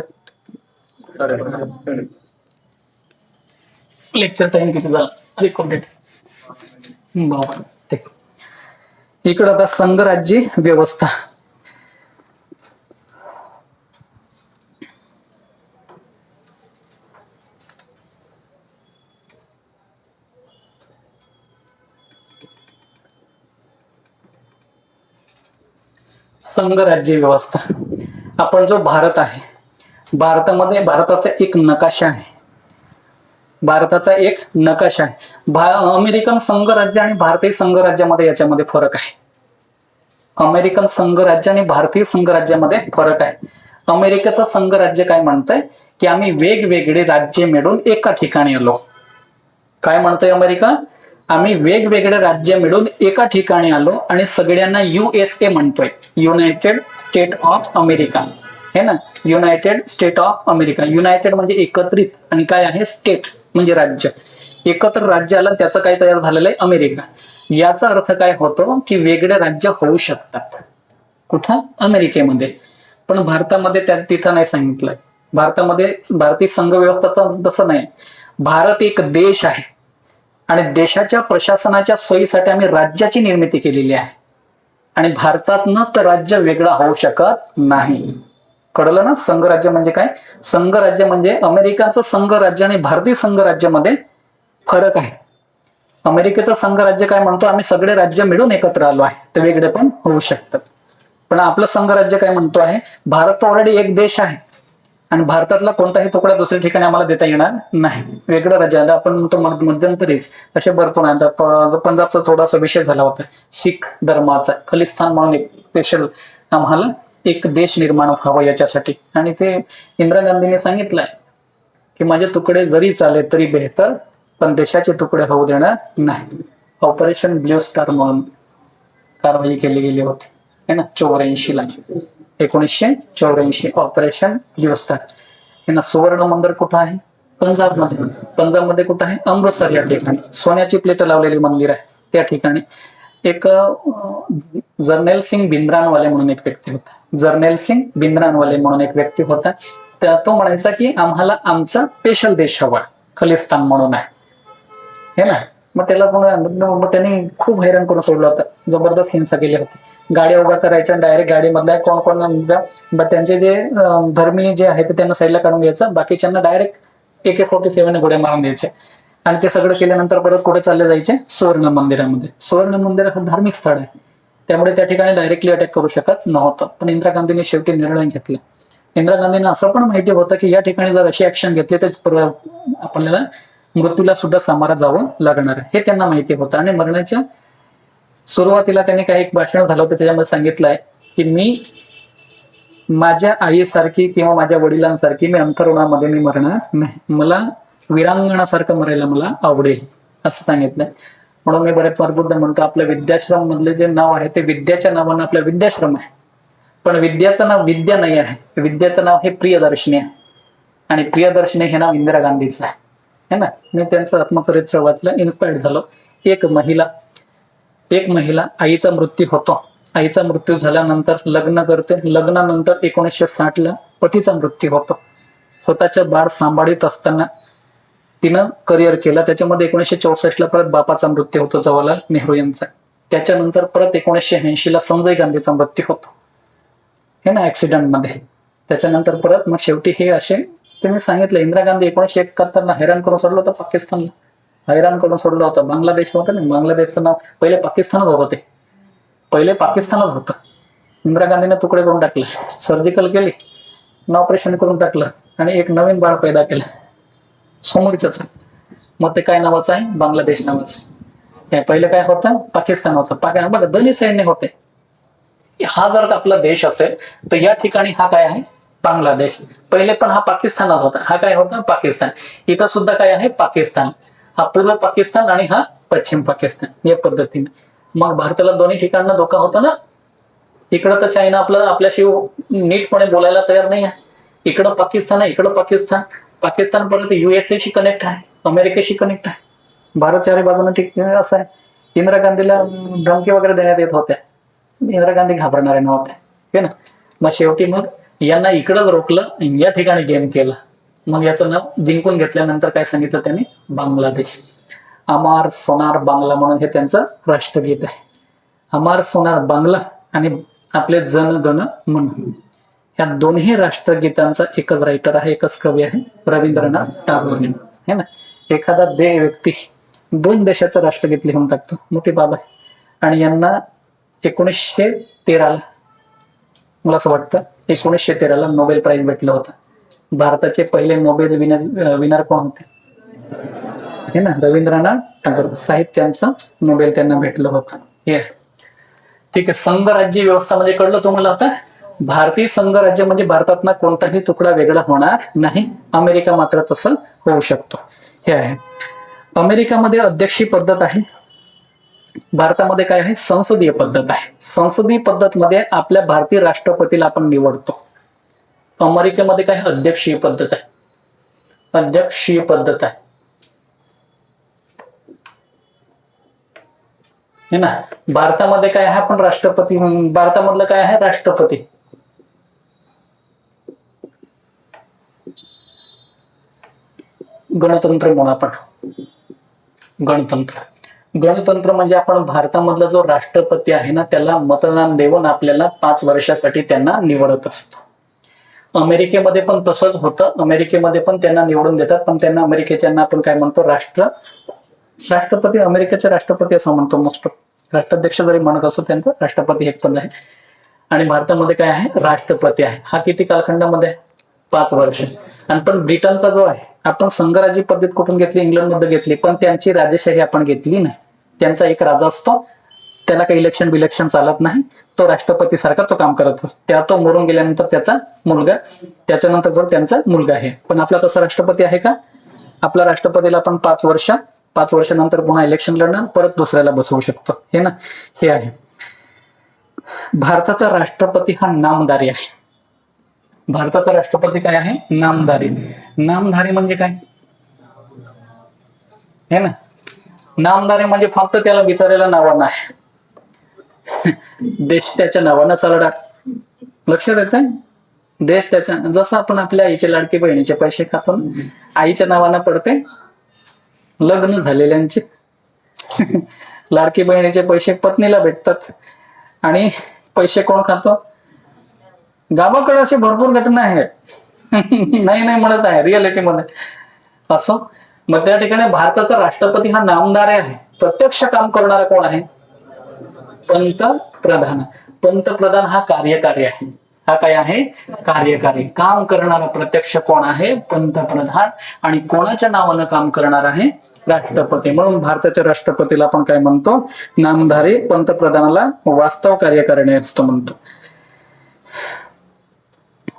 Speaker 1: लेक्चर टाइम किती झाला? रिकॉर्डेड. ठीक. इकडं आता संघ राज्य व्यवस्था. संघ राज्य व्यवस्था. आपण जो भारत आहे, भारतामध्ये भारताचा एक नकाशा आहे. भारताचा एक नकाशा आहे. अमेरिकन संघराज्य आणि भारतीय संघराज्यामध्ये याच्यामध्ये फरक आहे. अमेरिकन संघराज्य आणि भारतीय संघराज्यामध्ये फरक आहे. अमेरिकेचं संघराज्य काय म्हणतंय की आम्ही वेगवेगळे राज्य मिळून एका ठिकाणी आलो. काय म्हणतंय अमेरिका? आम्ही वेगवेगळे राज्य मिळून एका ठिकाणी आलो आणि सगळ्यांना USA म्हणतोय, युनायटेड स्टेट ऑफ अमेरिका, हे ना. United state of America. United म्हणजे एकत्रित, आणि काय आहे? स्टेट म्हणजे राज्य. एकत्र राज्य आलं, त्याचं काय तयार झालेलं आहे? अमेरिका. याचा अर्थ काय होतो की वेगळे राज्य होऊ शकतात. कुठं? अमेरिकेमध्ये. पण भारतामध्ये तिथं नाही सांगितलंय. भारतामध्ये भारतीय संघ व्यवस्था तसं नाही. भारत एक देश आहे आणि देशाच्या प्रशासनाच्या सोयीसाठी आम्ही राज्याची निर्मिती केलेली आहे. आणि भारतातनं तर राज्य वेगळं होऊ शकत नाही. कळलं ना? संघराज्य म्हणजे काय? संघराज्य म्हणजे अमेरिकाचं संघराज्य आणि भारतीय संघराज्यामध्ये फरक आहे. अमेरिकेचं संघराज्य काय म्हणतो? आम्ही सगळे राज्य मिळून एकत्र आलो आहे, तर वेगळे पण होऊ शकतात. पण आपलं संघराज्य काय म्हणतो आहे? भारत ऑलरेडी एक देश आहे आणि भारतातला कोणताही तुकडा दुसऱ्या ठिकाणी आम्हाला देता येणार नाही. वेगळं राज्य आलं. आपण म्हणतो मध्यंतरीच असे भरपूर आहेत. पंजाबचा थोडासा विषय झाला होता, शीख धर्माचा. खलिस्तान म्हणून एक स्पेशल आम्हाला एक देश निर्माण व्हावं याच्यासाठी. आणि ते इंदिरा गांधींनी सांगितलंय की माझे तुकडे जरी चाले तरी बेहतर, पण देशाचे तुकडे होऊ देणार नाही. ऑपरेशन ब्ल्यू स्टार म्हणून कारवाई केली गेली होती, है ना, 84ला. 1984 ऑपरेशन ब्ल्यू स्टार. हे ना. सुवर्ण मंदिर कुठं आहे? पंजाबमध्ये. पंजाबमध्ये कुठं आहे? अमृतसर या ठिकाणी. सोन्याची प्लेट लावलेली मंदिर आहे त्या ठिकाणी. एक जर्नेल सिंग भिंद्रानवाले म्हणून एक व्यक्ती होता. जर्नेल सिंग भिंद्रानवाले म्हणून एक व्यक्ती होता. तो म्हणायचा की आम्हाला आमचा स्पेशल देश हवा, खलिस्तान म्हणून आहे, हे ना. मग त्याला मग त्यांनी खूप हैराण करून सोडलं होतं, जबरदस्त हिंसा केली होती. गाड्या उभ्या करायच्या, डायरेक्ट गाडीमधल्या कोण कोण त्यांचे जे धर्मी जे आहे ते त्यांना साईडला काढून घ्यायचं, बाकीच्यांना डायरेक्ट AK-47 गोळ्या मारून द्यायचे. आणि ते सगळं केल्यानंतर परत कुठे चालले जायचे, सुवर्ण मंदिरामध्ये. सुवर्ण मंदिर हा धार्मिक स्थळ आहे, त्यामुळे त्या ठिकाणी डायरेक्टली अटॅक करू शकत नव्हतं. पण इंदिरा गांधींनी शेवटी निर्णय घेतला. इंदिरा गांधींना असं पण माहिती होतं की या ठिकाणी जर अशी ऍक्शन घेतली तर आपल्याला मृत्यूला सुद्धा सामोरं जावं लागणार आहे, हे त्यांना माहिती होतं. आणि मरणाच्या सुरुवातीला त्यांनी काही एक भाषण झालं होतं, त्याच्यामध्ये सांगितलंय की मी माझ्या आईसारखी किंवा माझ्या वडिलांसारखी मी अंथरुणामध्ये मी मरणार नाही, मला वीरांगणासारखं मरायला मला आवडेल, असं सांगितलंय. म्हणून मी बरेच मार्गदर्शन म्हणतो, आपल्या विद्याश्रम मधले जे नाव आहे ते विद्याच्या नावानं आपलं विद्याश्रम आहे, पण विद्याचं नाव विद्या नाही आहे, विद्याचं नाव हे प्रियदर्शनी आहे. आणि प्रियदर्शनी हे नाव इंदिरा गांधीचं आहे ना. मी त्यांचं आत्मचरित्र वाचलं, इन्स्पायर्ड झालो. एक महिला आईचा मृत्यू होतो, आईचा मृत्यू झाल्यानंतर लग्न करते, लग्नानंतर 1960 पतीचा मृत्यू होतो. स्वतःचं बाळ सांभाळीत असताना तिनं करिअर केलं, त्याच्यामध्ये 1964 परत बापाचा मृत्यू होतो, जवाहरलाल नेहरू यांचा. त्याच्यानंतर परत 1980 संजय गांधीचा मृत्यू होतो, हे ना, ऍक्सिडेंट मध्ये. त्याच्यानंतर परत मग शेवटी हे असे तुम्ही सांगितलं. इंदिरा गांधी 1971 हैराण करून सोडलं होतं पाकिस्तानला, हैराण करून सोडलं होतं. बांगलादेश होतं ना, बांगलादेशचं नाव पहिले पाकिस्तानच होतं, ते पहिले पाकिस्तानच होतं. इंदिरा गांधीने तुकडे करून टाकले, सर्जिकल केली, ऑपरेशन करून टाकलं आणि एक नवीन बाळ पैदा केलं समोरच. मग ते काय नावाचं आहे, बांगलादेश नावाचं. पहिले काय होतं, पाकिस्तान होतं. बघा दोन्ही साईडने होते. हा जर आपला देश असेल तर या ठिकाणी हा काय आहे, बांगलादेश. पहिले पण हा पाकिस्तानच होता, हा काय होता, पाकिस्तान. इथं सुद्धा काय आहे, पाकिस्तान. हा पूर्व पाकिस्तान आणि हा पश्चिम पाकिस्तान, या पद्धतीने. मग भारताला दोन्ही ठिकाणला धोका होता ना. इकडं तर चायना आपल्याशी नीटपणे बोलायला तयार नाही आहे, इकडं पाकिस्तान आहे, इकडं पाकिस्तान परत USA शी कनेक्ट आहे, अमेरिकेशी कनेक्ट आहे. भारत चारी बाजूने ठीक असं आहे. इंदिरा गांधीला धमकी वगैरे देण्यात येत होत्या, इंदिरा गांधी घाबरणारे नव्हते, हे ना. मग शेवटी मग यांना इकडंच रोखलं, या ठिकाणी गेम केला. मग याचं नाव जिंकून घेतल्यानंतर काय सांगितलं त्यांनी, बांगलादेश. अमार सोनार बांगला म्हणून हे त्यांचं राष्ट्रगीत आहे. अमार सोनार बांगला आणि आपले जन गण मन, या दोन्ही राष्ट्रगीतांचा एकच रायटर आहे, एकच कवी आहे, रवींद्रनाथ टागोर, हे ना. एखादा व्यक्ती 2 देशाचं राष्ट्रगीत लिहून टाकतो, मोठी बाब आहे. आणि यांना 1913 मला असं वाटतं 1913 नोबेल प्राइज भेटलं होतं. भारताचे पहिले नोबेल विनर कोण होते, हे ना, रवींद्रनाथ टागोर. साहित्याचं नोबेल त्यांना भेटलं होतं, हे. ठीक आहे. संघ राज्य व्यवस्था म्हणजे कळलं तुम्हाला आता. भारतीय संघ राज्य म्हणजे भारतातना कोणताही तुकडा वेगळा होणार नाही, अमेरिका मात्र तसं होऊ शकतो, हे आहे. अमेरिकामध्ये अध्यक्षीय पद्धत आहे, भारतामध्ये काय आहे, संसदीय पद्धत आहे. संसदीय पद्धत मध्ये आपल्या भारतीय राष्ट्रपतीला आपण निवडतो. अमेरिकेमध्ये काय, अध्यक्षीय पद्धत आहे, अध्यक्षीय पद्धत आहे, हे ना. भारतामध्ये काय आहे, आपण राष्ट्रपती, भारतामधलं काय आहे, राष्ट्रपती. गणतंत्र म्हणून आपण, गणतंत्र म्हणजे आपण भारतामधला जो राष्ट्रपती आहे ना, त्याला मतदान देऊन आपल्याला 5 वर्षासाठी त्यांना निवडत असतो. अमेरिकेमध्ये पण तसंच होतं, अमेरिकेमध्ये पण त्यांना निवडून देतात, पण त्यांना अमेरिकेच्यांना आपण काय म्हणतो, राष्ट्रपती, अमेरिकेचे राष्ट्रपती असं म्हणतो. मोस्ट राष्ट्राध्यक्ष जरी म्हणत असो, त्यांचं राष्ट्रपती एक पद आहे. आणि भारतामध्ये काय आहे, राष्ट्रपती आहे. हा किती कालखंडामध्ये, 5 वर्ष. आणि पण ब्रिटनचा जो आहे, आपण संघराज्य पद्धत कुठून घेतली, इंग्लंडमध्ये घेतली, पण त्यांची राजेशाही आपण घेतली नाही. त्यांचा एक राजा असतो, त्याला काही इलेक्शन चालत नाही, तो राष्ट्रपती सारखा तो काम करत असतो. तो मरून गेल्यानंतर त्याचा मुलगा, त्याच्यानंतर त्यांचा मुलगा आहे. पण आपला तसा राष्ट्रपती आहे का, आपल्या राष्ट्रपतीला आपण 5 वर्षानंतर पुन्हा इलेक्शन लढणार, परत दुसऱ्याला बसवू शकतो, हे ना, हे आहे. भारताचा राष्ट्रपती हा नामधारी आहे. भारताचा राष्ट्रपती काय आहे, नामधारी. नामधारी म्हणजे काय, हे ना. नामधारी म्हणजे फक्त त्याला विचारायला नाव नाही, देश त्याच्या नावानं चालणार. लक्षात येत आहे? देश त्याच्या, जसं आपण आपल्या आईच्या लाडकी बहिणीचे पैसे खातो ना, आईच्या नावानं पडते. लग्न झालेल्यांचे लाडकी बहिणीचे पैसे पत्नीला भेटतात. आणि पैसे कोण खातो? गावाकडे असे भरपूर घटना आहेत. नाही नाही म्हणत आहे, रिअलिटी मध्ये असो. मग त्या ठिकाणी भारताचा राष्ट्रपती हा नामधारी आहे. प्रत्यक्ष काम करणारा कोण आहे? पंतप्रधान. पंतप्रधान हा कार्यकारी आहे. हा काय आहे? कार्यकारी. काम करणारा प्रत्यक्ष कोण आहे? पंतप्रधान. आणि कोणाच्या नावानं काम करणार आहे? राष्ट्रपती. म्हणून भारताच्या राष्ट्रपतीला आपण काय म्हणतो? नामधारी. पंतप्रधानाला वास्तव कार्यकारिणी असतो म्हणतो.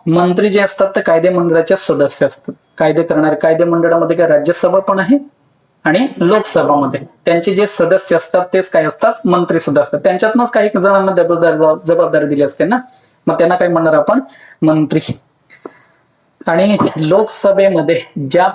Speaker 1: मंत्री जे असतात ते कायदे मंडळाचे सदस्य असतात. कायदे करणारे, कायदे मंडळामध्ये काय राज्यसभा पण आहे आणि लोकसभामध्ये त्यांचे जे सदस्य असतात तेच काय असतात? मंत्री सुद्धा असतात. त्यांच्यातनच काही जणांना जबाबदारी दिली असते ना, मग त्यांना काय म्हणणार आपण? मंत्री. आणि लोकसभेमध्ये ज्या